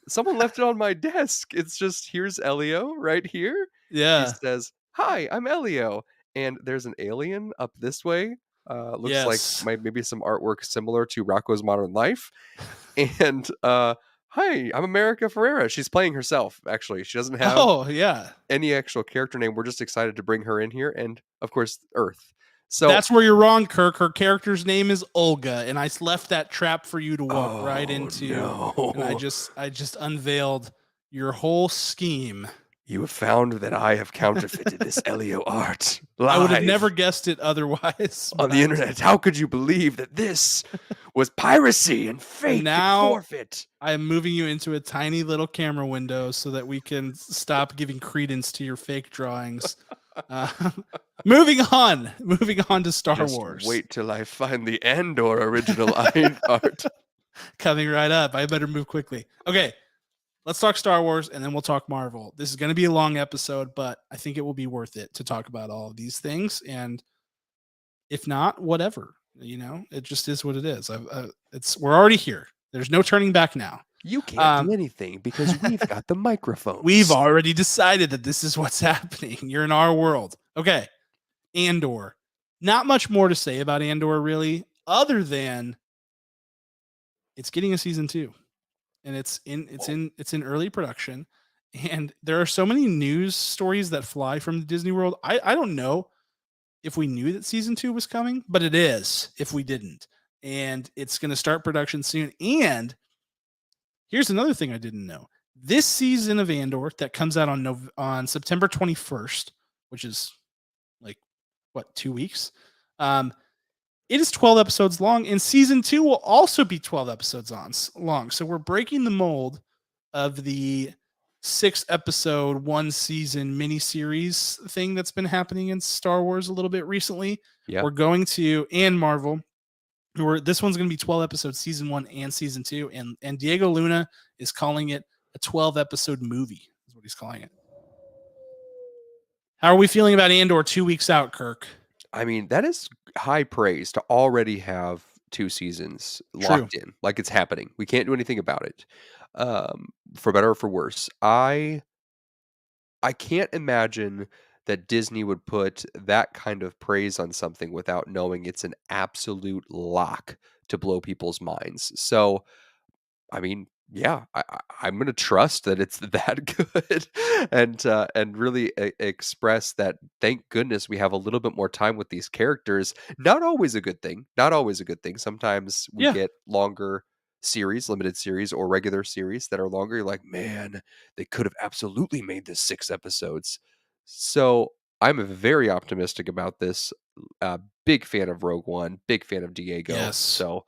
Someone left it on my desk. It's just here's Elio right here. He yeah, says, "Hi, I'm Elio," and there's an alien up this way. Looks like yes. maybe some artwork similar to Rocco's Modern Life. And hi, I'm America Ferrera. She's playing herself. Actually, she doesn't have Oh, yeah. any actual character name. We're just excited to bring her in here, and of course, Earth. So, That's where you're wrong, Kirk. Her character's name is Olga, and I left that trap for you to walk right oh into, and no. I just unveiled your whole scheme. You have found that I have counterfeited this Elio art I would have never live guessed it otherwise, on but the I was internet. How could you believe that this was piracy and and fake and now forfeit? I am moving you into a tiny little camera window so that we can stop giving credence to your fake drawings. Uh, moving on to Star Just Wars. wait till I find the Andor original art. Coming right up. I better move quickly. Okay, let's talk Star Wars and then we'll talk Marvel. This is going to be a long episode, but I think it will be worth it to talk about all of these things. And if not, whatever. You know, it just is what it is. It's we're already here. There's no turning back now. You can't do Um, anything because we've got the we've microphones. already decided that this is what's happening. You're in our world. Okay. Andor. Not much more to say about Andor, really, other than it's getting a season two. And it's in early production. And there are so many news stories that fly from the Disney World. I don't know if we knew that season two was coming, but it is if we didn't. And it's going to start production soon. And here's another thing I didn't know. This season of Andor that comes out on September 21st, which is like what, 2 weeks? Um, it is 12 episodes long, and season two will also be 12 episodes long. So we're breaking the mold of the 6 episode, 1 season miniseries thing that's been happening in Star Wars a little bit recently. Yeah. We're going to, and Marvel, this one's going to be 12 episodes, season one and season two. And Diego Luna is calling it a 12 episode movie, is what he's calling it. How are we feeling about Andor 2 weeks out, Kirk? I mean, that is high praise to already have 2 seasons True. locked in, like it's happening. We can't do anything about it, for better or for worse. I can't imagine that Disney would put that kind of praise on something without knowing it's an absolute lock to blow people's minds. So, I mean, yeah, I'm gonna trust that it's that good, and really express that. Thank goodness we have a little bit more time with these characters. Not always a good thing. Not always a good thing. Sometimes we Yeah. get longer series, limited series, or regular series that are longer. You're like, man, they could have absolutely made this 6 episodes. So I'm very optimistic about this. Big fan of Rogue One. Big fan of Diego. Yes. So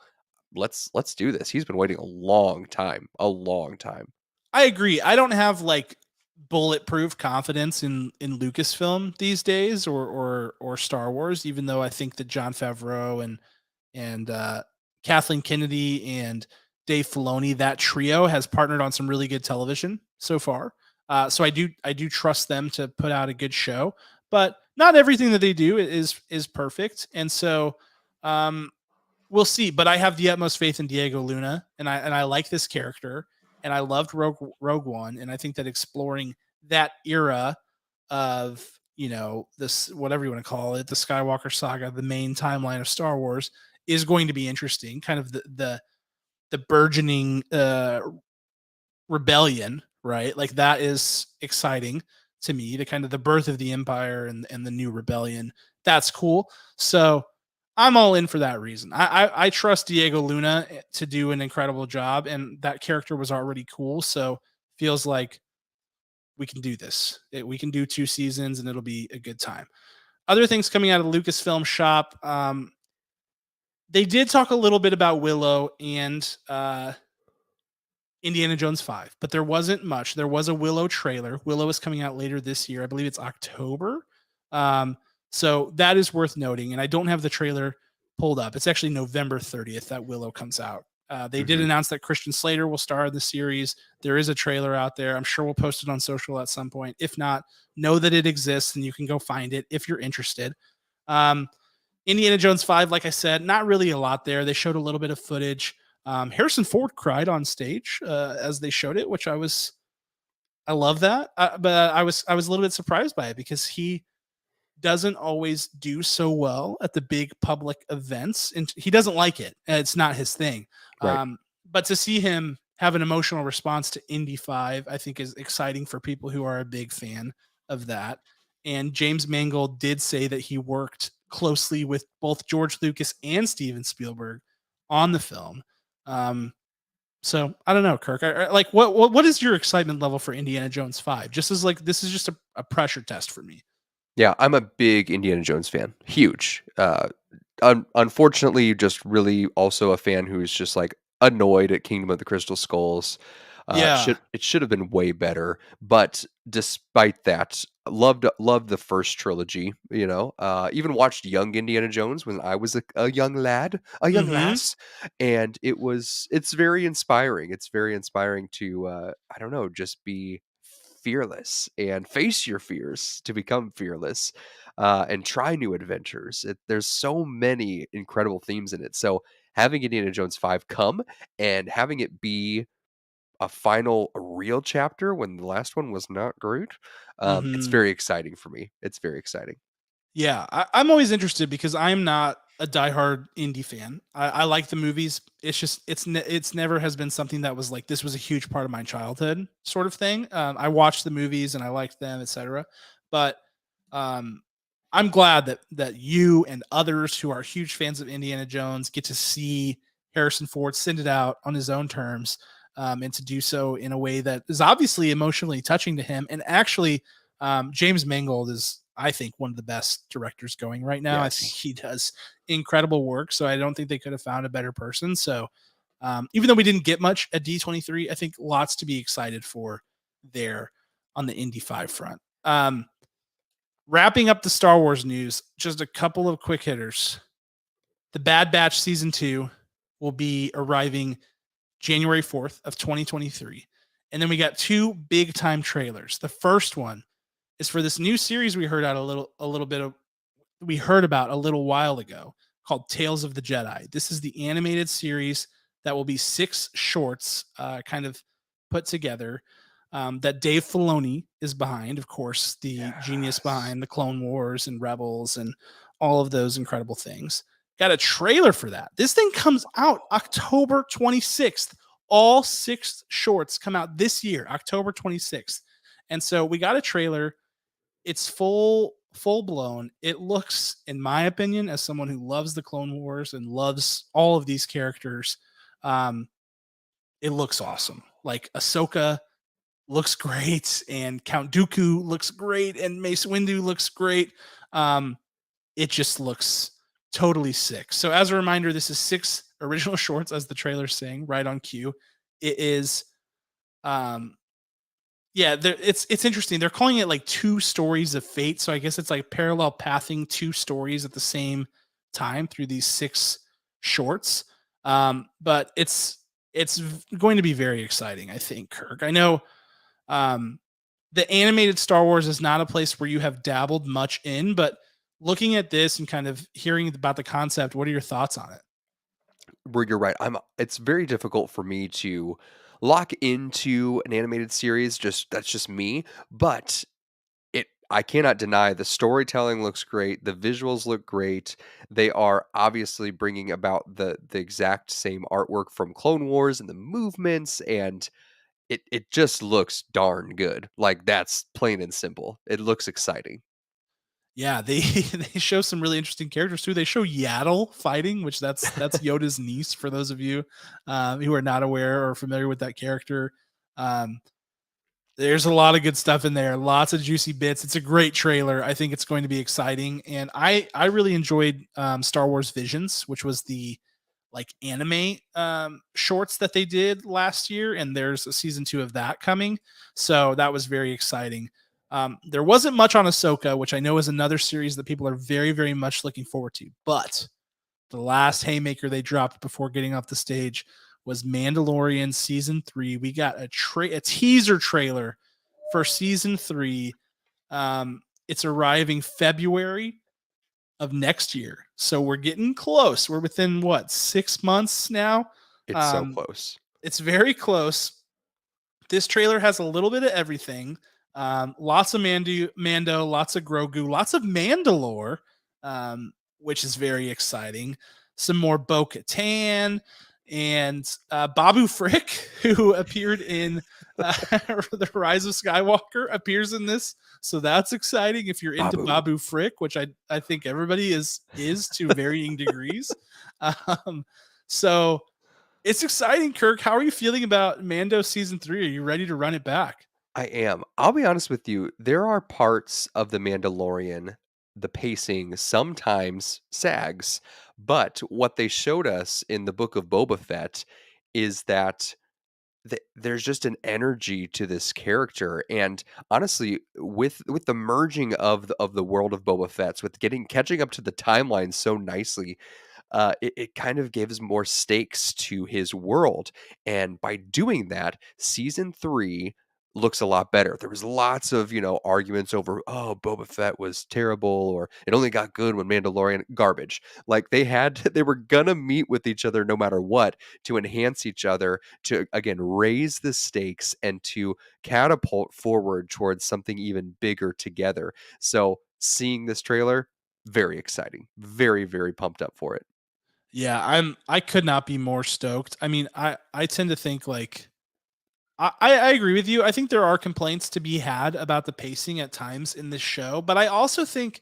let's do this. He's been waiting a long time, a long time. I agree. I don't have like bulletproof confidence in Lucasfilm these days, or Star Wars, even though I think that John Favreau and Kathleen Kennedy and Dave Filoni, that trio has partnered on some really good television so far. So I do trust them to put out a good show, but not everything that they do is perfect, and so um, we'll see. But I have the utmost faith in Diego Luna, and I like this character, and I loved Rogue One, and I think that exploring that era of, this, whatever you want to call it, the Skywalker saga, the main timeline of Star Wars, is going to be interesting. Kind of the burgeoning rebellion, right? Like that is exciting to me. The kind of the birth of the Empire and the new rebellion. That's cool. So I'm all in for that reason. I trust Diego Luna to do an incredible job, and that character was already cool. So feels like we can do this. We can do 2 seasons, and it'll be a good time. Other things coming out of the Lucasfilm shop. They did talk a little bit about Willow and Indiana Jones 5, but there wasn't much. There was a Willow trailer. Willow is coming out later this year. I believe it's October. Um, so that is worth noting. And I don't have the trailer pulled up. It's actually November 30th that Willow comes out. They did Mhm. announce that Christian Slater will star in the series. There is a trailer out there. I'm sure we'll post it on social at some point. If not, know that it exists and you can go find it if you're interested. Um, Indiana Jones 5, like I said, not really a lot there. They showed a little bit of footage. Harrison Ford cried on stage as they showed it, which I love that, but I was a little bit surprised by it because he doesn't always do so well at the big public events, and he doesn't like it. It's not his thing. Right. But to see him have an emotional response to Indy 5, I think is exciting for people who are a big fan of that. And James Mangold did say that he worked closely with both George Lucas and Steven Spielberg on the film. Um, so I don't know, Kirk. Like, what is your excitement level for Indiana Jones 5? Just as like this is just a pressure test for me. Yeah, I'm a big Indiana Jones fan. Huge. Unfortunately, just really also a fan who's just like annoyed at Kingdom of the Crystal Skulls. Yeah. Should have been way better, but despite that, loved the first trilogy. Even watched Young Indiana Jones when I was a young lad, a young Mm-hmm. lass, and it's very inspiring. It's very inspiring to I don't know, just be fearless and face your fears to become fearless, and try new adventures. There's so many incredible themes in it. So having Indiana Jones 5 come and having it be a final real chapter when the last one was not great, it's Mm-hmm. very exciting for me. It's very exciting. Yeah, I'm always interested because I'm not a diehard indie fan. I like the movies. It's just it's never has been something that was like this was a huge part of my childhood sort of thing. I watched the movies and I liked them, etc. But um, I'm glad that you and others who are huge fans of Indiana Jones get to see Harrison Ford send it out on his own terms, and to do so in a way that is obviously emotionally touching to him. And actually, James Mangold is, I think, one of the best directors going right now. I think Yes. he does incredible work. So I don't think they could have found a better person. So even though we didn't get much at D23, I think lots to be excited for there on the Indy 5 front. Wrapping up the Star Wars news, just a couple of quick hitters. The Bad Batch season 2 will be arriving January 4th of 2023. And then we got two big time trailers. The first one is for this new series we heard about a little while ago called Tales of the Jedi. This is the animated series that will be 6 shorts, kind of put together. That Dave Filoni is behind, of course, the genius Yes. behind the Clone Wars and Rebels and all of those incredible things. Got a trailer for that. This thing comes out October 26th. All 6 shorts come out this year, October 26th. And so we got a trailer. It's full blown. It looks, in my opinion, as someone who loves the Clone Wars and loves all of these characters, um, it looks awesome. Like Ahsoka looks great, and Count Dooku looks great, and Mace Windu looks great. Um, it just looks totally sick. So, as a reminder, this is 6 original shorts, as the trailer's saying, right on cue. It is, um, yeah, it's interesting. They're calling it like two stories of fate. So I guess it's like parallel pathing two stories at the same time through these six shorts. But going to be very exciting, I think, Kirk. I know um, the animated Star Wars is not a place where you have dabbled much in, but looking at this and kind of hearing about the concept, what are your thoughts on it? Where you're right. It's very difficult for me to lock into an animated series, just that's just me, but I cannot deny the storytelling looks great, the visuals look great. They are obviously bringing about the exact same artwork from Clone Wars and the movements, and it just looks darn good. Like, that's plain and simple. It looks exciting. Yeah, they they show some really interesting characters too. They show Yaddle fighting, which that's Yoda's niece. For those of you who are not aware or familiar with that character, um, there's a lot of good stuff in there. Lots of juicy bits. It's a great trailer. I think it's going to be exciting, and I really enjoyed Star Wars Visions, which was the like anime shorts that they did last year, and there's a season 2 of that coming. So that was very exciting. There wasn't much on Ahsoka, which I know is another series that people are very, very much looking forward to. But the last haymaker they dropped before getting off the stage was Mandalorian season 3. We got a teaser trailer for season 3. It's arriving February of next year. So we're getting close. We're within what, 6 months now? It's so Um, close. it's very close. This trailer has a little bit of everything. Lots of Mando, lots of Grogu, lots of Mandalore, which is very exciting. Some more Bo Katan and Babu Frick, who appeared in The Rise of Skywalker, appears in this. So that's exciting if you're into Babu. Babu Frick, which I think everybody is to varying degrees. Um, so it's exciting, Kirk. How are you feeling about Mando season 3? Are you ready to run it back? I am. I'll be honest with you, there are parts of The Mandalorian, the pacing sometimes sags, but what they showed us in the book of Boba Fett is that there's just an energy to this character, and honestly, with the merging of the world of Boba Fett's, with getting catching up to the timeline so nicely, it kind of gives more stakes to his world. And by doing that, season 3 looks a lot better. There was lots of, arguments over, oh, Boba Fett was terrible, or it only got good when Mandalorian garbage. Like, they were gonna meet with each other no matter what to enhance each other, to again raise the stakes and to catapult forward towards something even bigger together. So seeing this trailer, very exciting. Very, very pumped up for it. Yeah, I could not be more stoked. I mean, I tend to think like I agree with you. I think there are complaints to be had about the pacing at times in this show, but I also think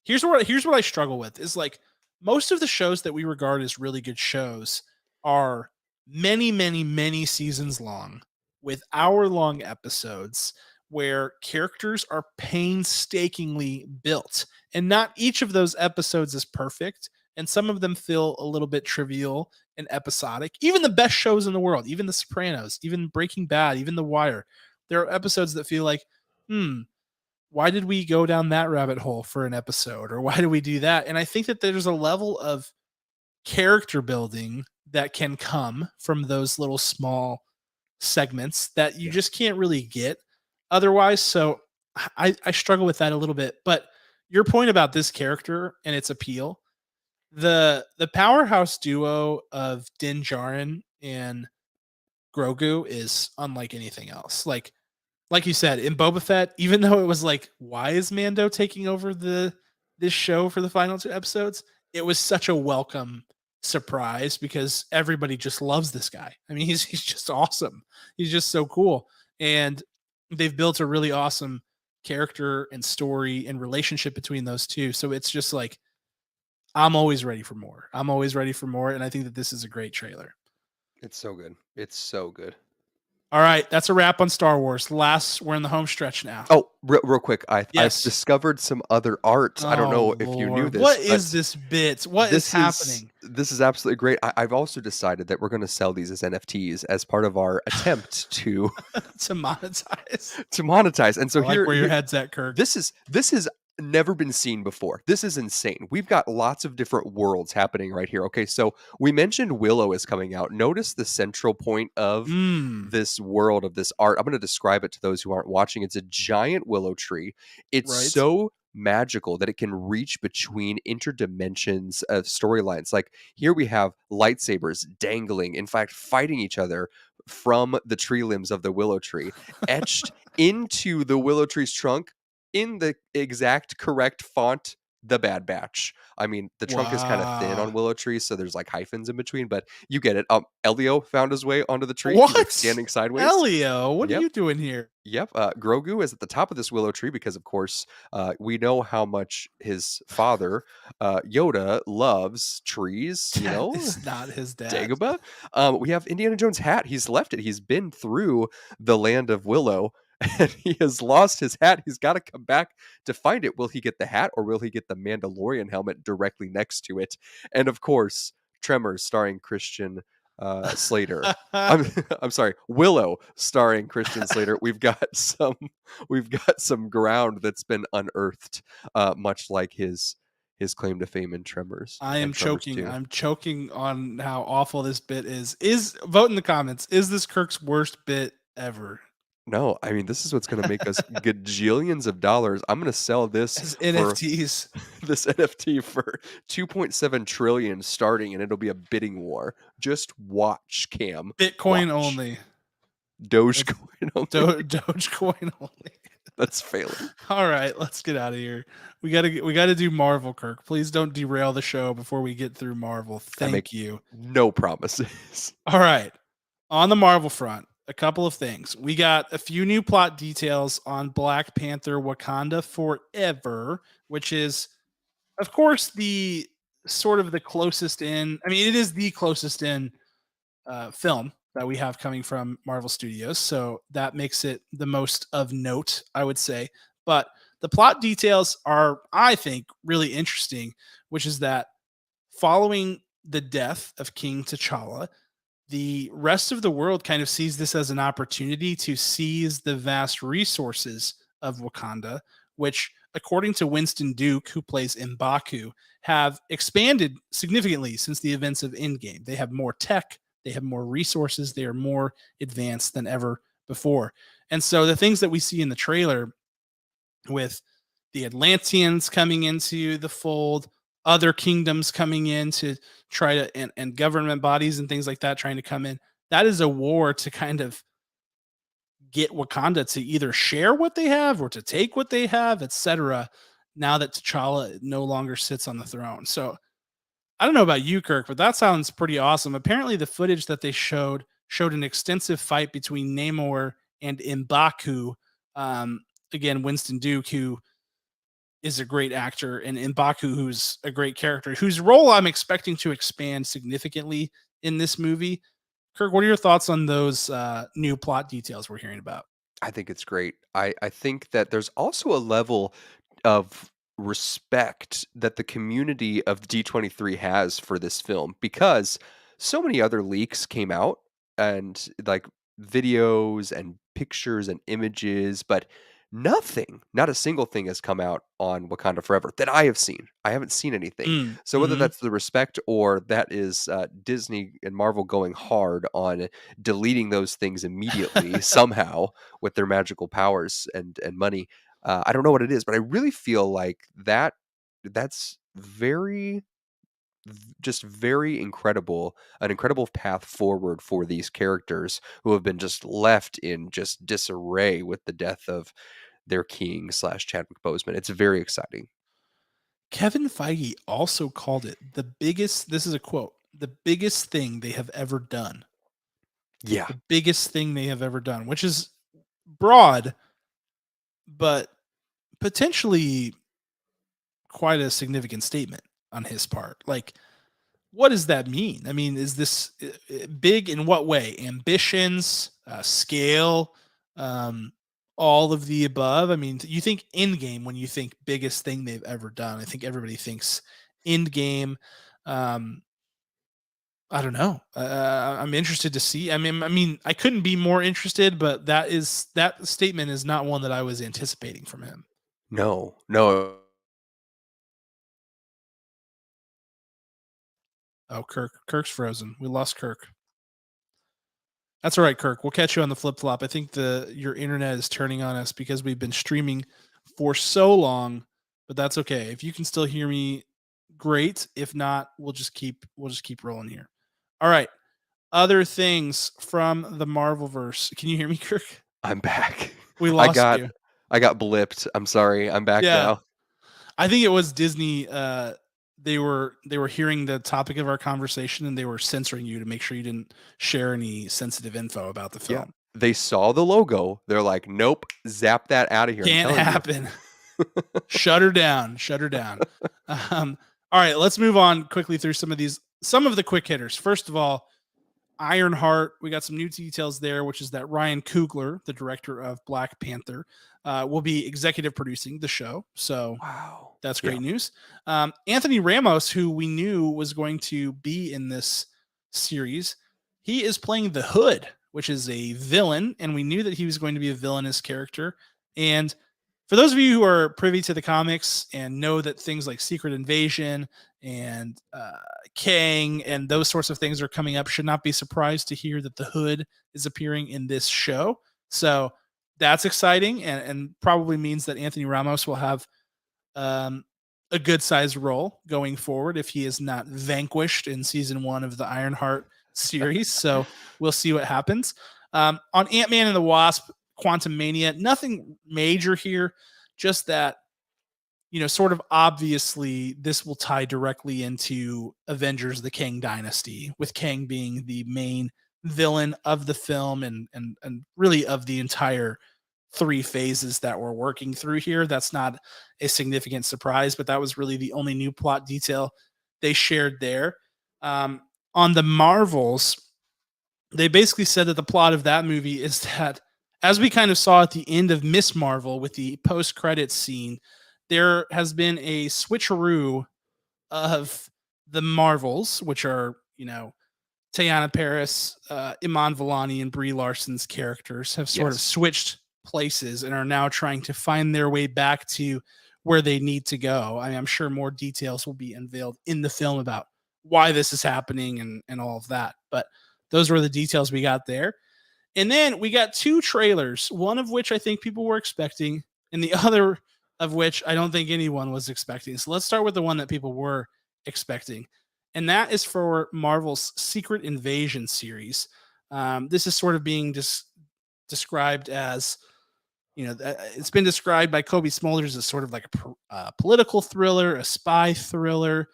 here's what I struggle with is like most of the shows that we regard as really good shows are many, many, many seasons long with hour-long episodes where characters are painstakingly built. And not each of those episodes is perfect, and some of them feel a little bit trivial and episodic. Even the best shows in the world, even The Sopranos, even Breaking Bad, even The Wire, there are episodes that feel like, hmm, why did we go down that rabbit hole for an episode, or why do we do that? And I think that there's a level of character building that can come from those little small segments that you Yeah. just can't really get otherwise. So I struggle with that a little bit. But your point about this character and its appeal, the powerhouse duo of Din Djarin and Grogu is unlike anything else. Like you said, in Boba Fett, even though it was like, why is Mando taking over this show for the final 2 episodes? It was such a welcome surprise because everybody just loves this guy. I mean, he's just awesome. He's just so cool. And they've built a really awesome character and story and relationship between those two. So it's just like I'm always ready for more. I'm always ready for more, and I think that this is a great trailer. It's so good. It's so good. All right, that's a wrap on Star Wars. Last, we're in the home stretch now. Oh, real quick, I've Yes. discovered some other art. I don't Oh know if you knew Lord, this, what is but this bit? What is happening? this is absolutely great. I've also decided that we're going to sell these as NFTs as part of our attempt to To monetize. to monetize. And so I like here, where your here head's at, Kirk. this has never been seen before. This is insane. We've got lots of different worlds happening right here. Okay, so we mentioned Willow is coming out. Notice the central point of Mm, this world of this art. I'm going to describe it to those who aren't watching. It's a giant willow tree. It's right. so magical that it can reach between interdimensions of storylines. Like here we have lightsabers dangling, in fact, fighting each other from the tree limbs of the willow tree, etched into the willow tree's trunk in the exact correct font, the Bad Batch. I mean, the trunk is kind of thin Wow. on willow trees, so there's like hyphens in between, but you get it. Elio found his way onto the tree. He's like What? standing sideways. Elio, what are Yep. you doing here? Yep. Grogu is at the top of this willow tree because, of course, we know how much his father, Yoda, loves trees. You That know, is not his dad. Dagobah. We have Indiana Jones' hat. He's left it. He's been through the land of Willow and he has lost his hat. He's got to come back to find it. Will he get the hat or will he get the Mandalorian helmet directly next to it? And of course, Tremors starring Christian Slater. I'm I'm sorry, Willow starring Christian Slater. We've got some ground that's been unearthed, much like his claim to fame in Tremors I am and Tremors choking. 2. I'm choking on how awful this bit is. Vote in the comments. Is this Kirk's worst bit ever? No, I mean this is what's going to make us gajillions of dollars. I'm going to sell this As for NFTs. this NFT for 2.7 trillion starting, and it'll be a bidding war. Just watch, Cam. Bitcoin Watch. only. Dogecoin only. Dogecoin only. That's failing. All right, let's get out of here. We gotta do Marvel, Kirk. Please don't derail the show before we get through Marvel. I make Thank you. no promises. All right. On the Marvel front, a couple of things. We got a few new plot details on Black Panther Wakanda Forever, which is, of course, the sort of the closest in. I mean, it is the closest in film that we have coming from Marvel Studios. So that makes it the most of note, I would say. But the plot details are, I think, really interesting, which is that following the death of King T'Challa, the rest of the world kind of sees this as an opportunity to seize the vast resources of Wakanda, which, according to Winston Duke, who plays M'Baku, have expanded significantly since the events of Endgame. They have more tech, they have more resources, they are more advanced than ever before. And so the things that we see in the trailer with the Atlanteans coming into the fold, other kingdoms coming in to try to, and government bodies and things like that trying to come in. That is a war to kind of get Wakanda to either share what they have or to take what they have, etc. Now that T'Challa no longer sits on the throne. So I don't know about you, Kirk, but that sounds pretty awesome. Apparently, the footage that they showed an extensive fight between Namor and M'Baku. Again, Winston Duke, who is a great actor, and M'Baku, who's a great character, whose role I'm expecting to expand significantly in this movie. Kirk, what are your thoughts on those new plot details we're hearing about? I think it's great. I think that there's also a level of respect that the community of D23 has for this film because so many other leaks came out and like videos and pictures and images, but nothing, not a single thing has come out on Wakanda Forever that I have seen. I haven't seen anything. Mm, So whether mhm. that's the respect or that is Disney and Marvel going hard on deleting those things immediately somehow with their magical powers and money. I don't know what it is, but I really feel like that's just very incredible, an incredible path forward for these characters who have been just left in just disarray with the death of their king slash Chadwick Boseman. It's very exciting. Kevin Feige also called it the biggest, this is a quote, the biggest thing they have ever done. Yeah, The biggest thing they have ever done, which is broad, but potentially quite a significant statement on his part. Like, what does that mean? I mean, is this big in what way? Ambitions, scale, um, all of the above? I mean, you think end game when you think biggest thing they've ever done. I think everybody thinks end game. Um, I don't know. I'm interested to see. I mean, I couldn't be more interested, but that statement is not one that I was anticipating from him. No, no, Oh, Kirk's frozen. We lost Kirk. That's all right, Kirk. We'll catch you on the flip flop. I think the your internet is turning on us because we've been streaming for so long, but that's okay. If you can still hear me, great. If not, we'll just keep rolling here. All right. Other things from the Marvelverse. Can you hear me, Kirk? I'm back. We I lost got you. I got blipped. I'm sorry. I'm back Yeah. now. I think it was Disney. They were hearing the topic of our conversation and they were censoring you to make sure you didn't share any sensitive info about the Yeah. film. They saw the logo. They're like, "Nope, zap that out of here." I'm Can't telling you. happen. Shut her down. Shut her down. All right, let's move on quickly through some of the quick hitters. First of all, Ironheart. We got some new details there, which is that Ryan Coogler, the director of Black Panther, will be executive producing the show. So Wow. that's Yeah. great news. Anthony Ramos, who we knew was going to be in this series, he is playing the Hood, which is a villain, and we knew that he was going to be a villainous character. And for those of you who are privy to the comics and know that things like Secret Invasion and Kang and those sorts of things are coming up, should not be surprised to hear that the Hood is appearing in this show. So that's exciting, and probably means that Anthony Ramos will have um, a good sized role going forward if he is not vanquished in season one of the Ironheart series. So we'll see what happens. On Ant-Man and the Wasp, Quantum Mania, nothing major here, just that, sort of obviously this will tie directly into Avengers the Kang Dynasty, with Kang being the main villain of the film and really of the entire three phases that we're working through here. That's not a significant surprise, but that was really the only new plot detail they shared there. On the Marvels, they basically said that the plot of that movie is that, as we kind of saw at the end of Miss Marvel with the post credits scene, there has been a switcheroo of the Marvels, which are, Teyana Paris, Iman Vellani, and Brie Larson's characters have sort of Yes. switched places and are now trying to find their way back to where they need to go. I'm sure more details will be unveiled in the film about why this is happening and all of that. But those were the details we got there. And then we got two trailers, one of which I think people were expecting, and the other of which I don't think anyone was expecting. So let's start with the one that people were expecting. And that is for Marvel's Secret Invasion series. This is sort of being described as, it's been described by Kobe Smulders as sort of like a political thriller, a spy thriller.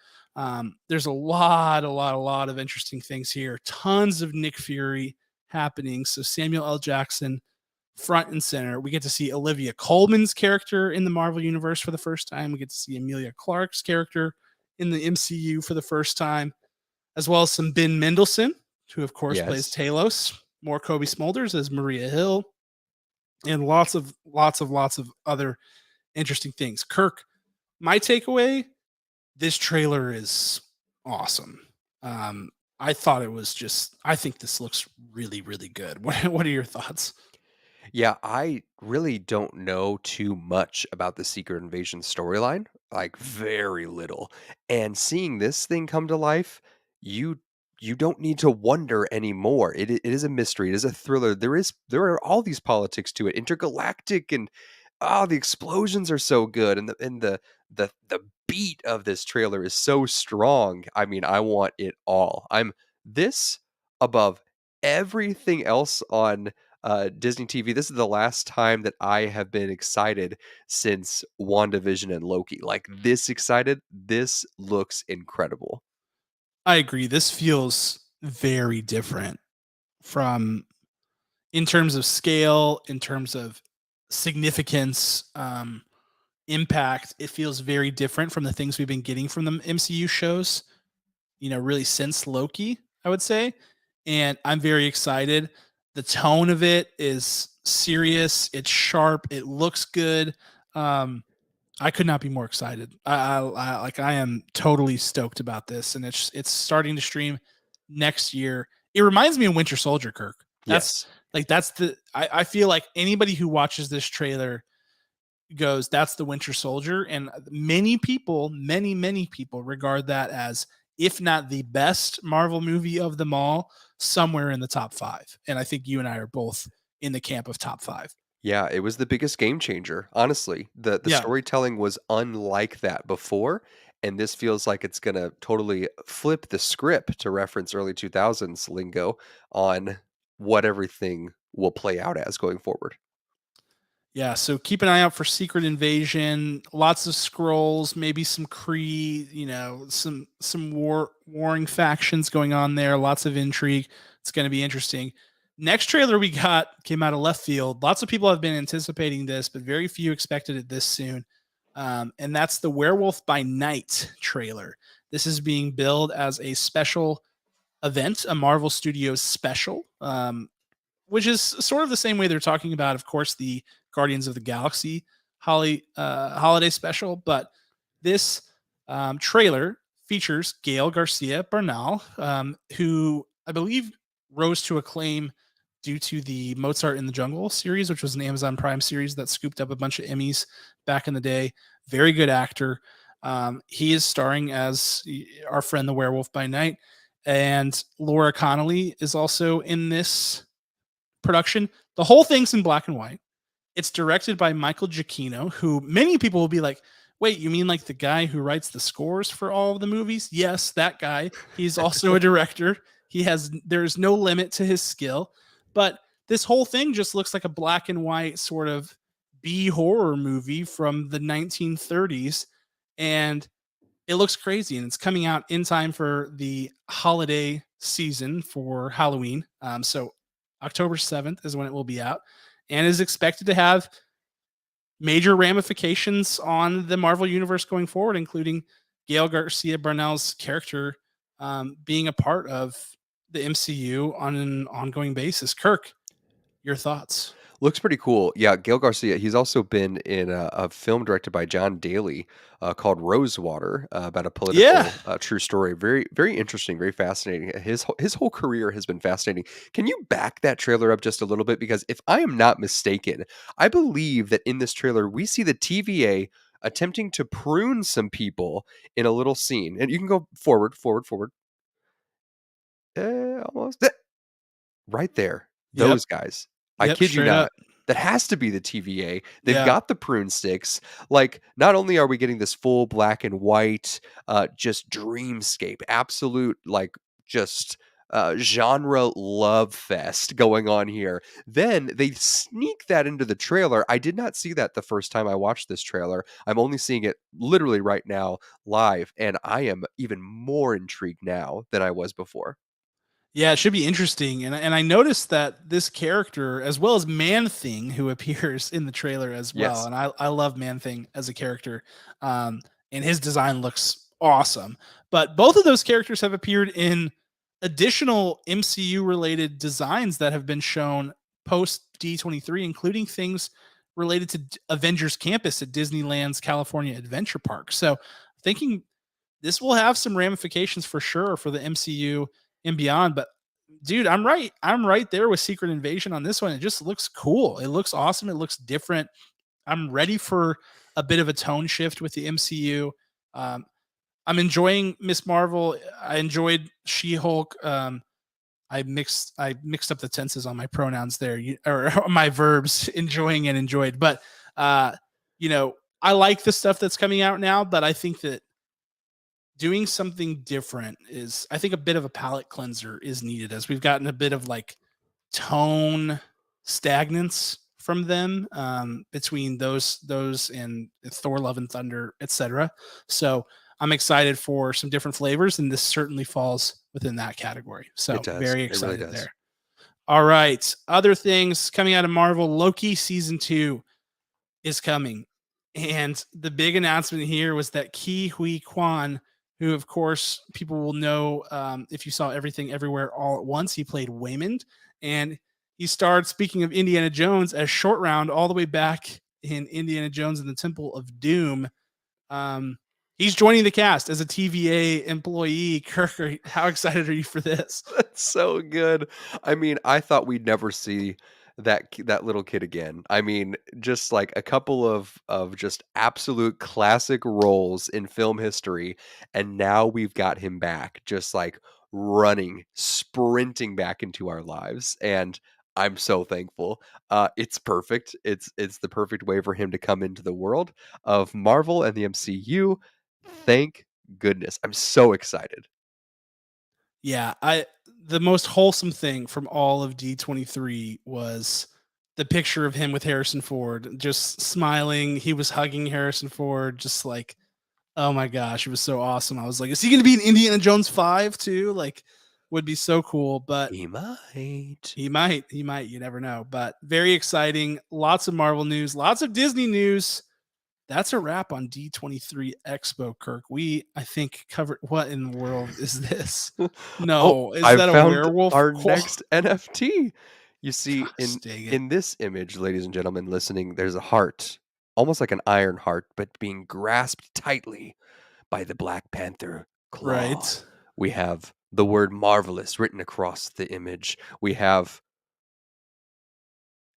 There's a lot of interesting things here. Tons of Nick Fury happening. So Samuel L. Jackson front and center. We get to see Olivia Colman's character in the Marvel universe for the first time. We get to see Emilia Clarke's character in the MCU for the first time, as well as some Ben Mendelsohn, who of course plays Yes. Talos. More Kobe Smulders as Maria Hill, and lots of other interesting things. Kirk, my takeaway: this trailer is awesome. I thought it was just. I think this looks really, really good. What are your thoughts? Yeah, I really don't know too much about the Secret Invasion storyline, like very little. And seeing this thing come to life, you you don't need to wonder anymore. It is a mystery. It is a thriller. There are all these politics to it, intergalactic, and the explosions are so good, and the beat of this trailer is so strong. I mean, I want it all. I'm this above everything else on Disney TV. This is the last time that I have been excited since WandaVision and Loki. Like this excited. This looks incredible. I agree. This feels very different from in terms of scale, in terms of significance, impact. It feels very different from the things we've been getting from the MCU shows. really since Loki, I would say. And I'm very excited. The tone of it is serious, it's sharp, it looks good. Um, I could not be more excited. I am totally stoked about this, and it's starting to stream next year. It reminds me of Winter Soldier, Kirk. That's Yes. that's the I feel like anybody who watches this trailer goes, that's the Winter Soldier, and many people regard that as, if not the best Marvel movie of them all, somewhere in the top 5. And I think you and I are both in the camp of top 5. Yeah, it was the biggest game changer, honestly. The Yeah. storytelling was unlike that before, and this feels like it's gonna totally flip the script, to reference early 2000s lingo, on what everything will play out as going forward. Yeah, so keep an eye out for Secret Invasion, lots of scrolls, maybe some Kree, some warring factions going on there, lots of intrigue. It's going to be interesting. Next trailer we got came out of left field. Lots of people have been anticipating this, but very few expected it this soon. And that's the Werewolf by Night trailer. This is being billed as a special event, a Marvel Studios special. Which is sort of the same way they're talking about, of course, the Guardians of the Galaxy holiday special. But this trailer features Gail Garcia Bernal, who I believe rose to acclaim due to the Mozart in the Jungle series, which was an Amazon Prime series that scooped up a bunch of Emmys back in the day. Very good actor. He is starring as our friend the Werewolf by Night. And Laura Connolly is also in this production. The whole thing's in black and white. It's directed by Michael Giacchino, who many people will be like, wait, you mean like the guy who writes the scores for all of the movies? Yes, that guy. He's also a director. There's no limit to his skill. But this whole thing just looks like a black and white sort of B horror movie from the 1930s. And it looks crazy, and it's coming out in time for the holiday season for Halloween. So October 7th is when it will be out, and is expected to have major ramifications on the Marvel universe going forward, including Gail Garcia Bernal's character being a part of the MCU on an ongoing basis. Kirk, your thoughts? Looks pretty cool. Yeah, Gail Garcia, he's also been in a film directed by John Daly, called Rosewater, about a Yeah. political, true story. Very, very interesting, very fascinating. His whole career has been fascinating. Can you back that trailer up just a little bit? Because if I am not mistaken, I believe that in this trailer we see the TVA attempting to prune some people in a little scene. And you can go forward, forward, forward. Almost. Right there. Yep. Those guys. I Yep. kid you Straight not. up. That has to be the TVA. They've Yeah. got the prune sticks. Like, not only are we getting this full black and white, just dreamscape, absolute, like, just genre love fest going on here. Then they sneak that into the trailer. I did not see that the first time I watched this trailer. I'm only seeing it literally right now live, and I am even more intrigued now than I was before. Yeah, it should be interesting. And I noticed that this character, as well as Man Thing, who appears in the trailer as well. Yes. And I love Man Thing as a character. And his design looks awesome. But both of those characters have appeared in additional MCU related designs that have been shown post D23, including things related to Avengers Campus at Disneyland's California Adventure Park. So thinking this will have some ramifications for sure for the MCU and beyond. But dude, I'm right. I'm right there with Secret Invasion on this one. It just looks cool. It looks awesome. It looks different. I'm ready for a bit of a tone shift with the MCU. Um, I'm enjoying Miss Marvel. I enjoyed She-Hulk. I mixed up the tenses on my pronouns there, or my verbs, enjoying and enjoyed. But uh, I like the stuff that's coming out now. But I think that doing something different is, I think, a bit of a palate cleanser is needed, as we've gotten a bit of like tone stagnance from them, between those and Thor Love and Thunder, etc. So I'm excited for some different flavors, and this certainly falls within that category. It So does. very It really excited does. there. All right, other things coming out of Marvel: Loki season 2 is coming, and the big announcement here was that Ki Hui Kwan who, of course, people will know if you saw Everything Everywhere All at Once. He played Waymond, and he starred, speaking of Indiana Jones, as Short Round all the way back in Indiana Jones and the Temple of Doom. Um, he's joining the cast as a TVA employee. Kirk, how excited are you for this? That's so good. I mean, I thought we'd never see that little kid again. I mean, just like a couple of just absolute classic roles in film history, and now we've got him back, just like running, sprinting back into our lives, and I'm so thankful. It's perfect. It's the perfect way for him to come into the world of Marvel and the MCU. Thank goodness. I'm so excited. Yeah, I the most wholesome thing from all of D23 was the picture of him with Harrison Ford just smiling. He was hugging Harrison Ford, just like, oh my gosh, it was so awesome. I was like, is he going to be in Indiana Jones 5 too? Like, would be so cool. But He might. he might, you never know. But very exciting. Lots of Marvel news, lots of Disney news. That's a wrap on D23 Expo, Kirk. We, I think, covered. What in the world is this? Oh, No, is I that a found werewolf? our next NFT. You see, Gosh, dang it. in this image, ladies and gentlemen listening, there's a heart, almost like an iron heart, but being grasped tightly by the Black Panther claw. Right. We have the word marvelous written across the image. We have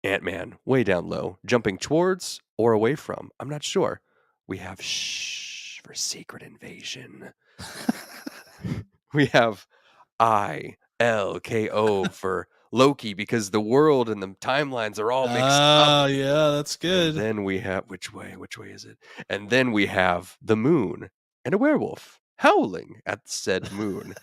Ant-Man way down low, jumping towards or away from. I'm not sure. We have shh for secret invasion. We have ILKO for Loki because the world and the timelines are all mixed up. Oh, yeah, that's And good. then we have which way? Which way is it? And then we have the moon and a werewolf howling at said moon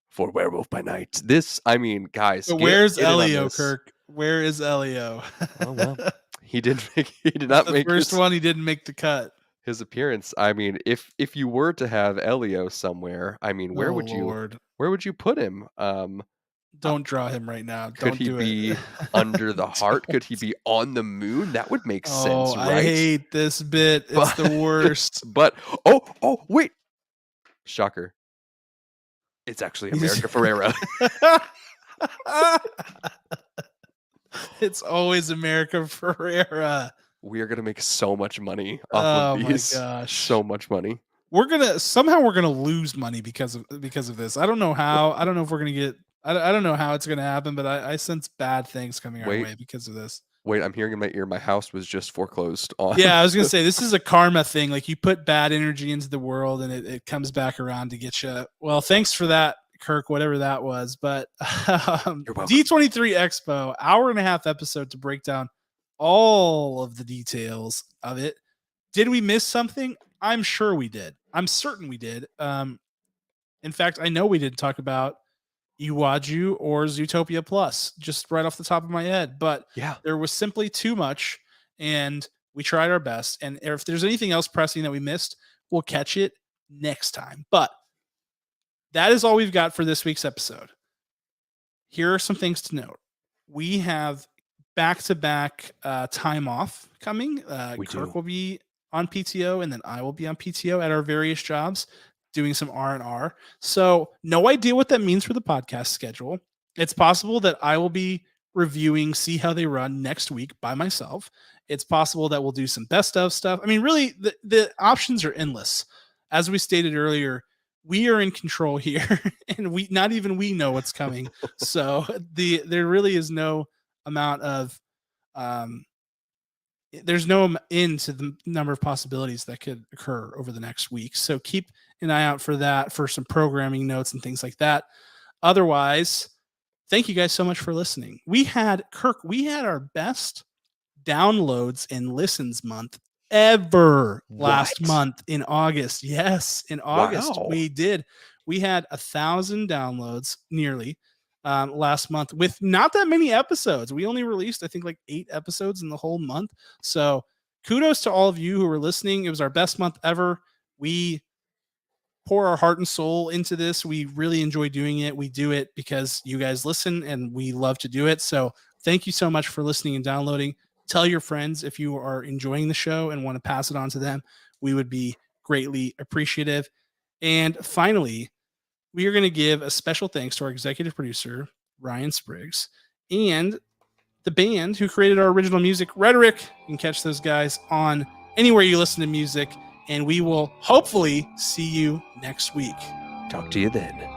for Werewolf by Night. This, I mean, guys, But where's get in on Elio, this. Kirk? Where is Elio? Oh well, he did It's not the make first one. He didn't make the cut. his appearance. I mean, if you were to have Elio somewhere, I mean, Oh, Lord. where would you put him? Uh, Don't draw him right now. could Don't he do it. be under the heart? Could he Don't. be on the moon? That would make Oh, sense, I right? hate this bit. It's But the worst. but oh wait, shocker! It's actually You just America Ferrera. It's always America Ferrera. We are gonna make so much money off of Oh my these. gosh. So much money. We're gonna lose money because of this. I don't know how. I don't know if we're gonna get. I don't know how it's gonna happen, but I sense bad things coming our Wait, way because of this. wait! I'm hearing in my ear. My house was just foreclosed on. Yeah, I was gonna say this is a karma thing. Like you put bad energy into the world, and it comes back around to get you. Well, thanks for that, Kirk. Whatever that was, but You're welcome. D23 Expo, hour and a half episode to break down all of the details of it. Did we miss something? I'm sure we did. I'm certain we did. In fact, I know we didn't talk about Iwaju or Zootopia Plus, just right off the top of my head. But Yeah. there was simply too much, and we tried our best. And if there's anything else pressing that we missed, we'll catch it next time. But that is all we've got for this week's episode. Here are some things to note. We have back-to-back time off coming. We Kirk do. will be on PTO, and then I will be on PTO at our various jobs doing some R&R. So no idea what that means for the podcast schedule. It's possible that I will be reviewing See How They Run next week by myself. It's possible that we'll do some best of stuff. I mean, really, the options are endless. As we stated earlier, we are in control here, and we not even we know what's coming. So there really is no amount of um, there's no end to the number of possibilities that could occur over the next week. So keep an eye out for that, for some programming notes and things like that. Otherwise, thank you guys so much for listening. We had our best downloads and listens month ever last What? month in August. Yes, in August Wow. we did. We had 1,000 downloads nearly last month with not that many episodes. We only released, I think, like 8 episodes in the whole month. So kudos to all of you who were listening. It was our best month ever. We pour our heart and soul into this. We really enjoy doing it. We do it because you guys listen and we love to do it. So thank you so much for listening and downloading. Tell your friends if you are enjoying the show and want to pass it on to them. We would be greatly appreciative. And finally, we are going to give a special thanks to our executive producer, Ryan Spriggs, and the band who created our original music, Rhetoric. You can catch those guys on anywhere you listen to music. And we will hopefully see you next week. Talk to you then.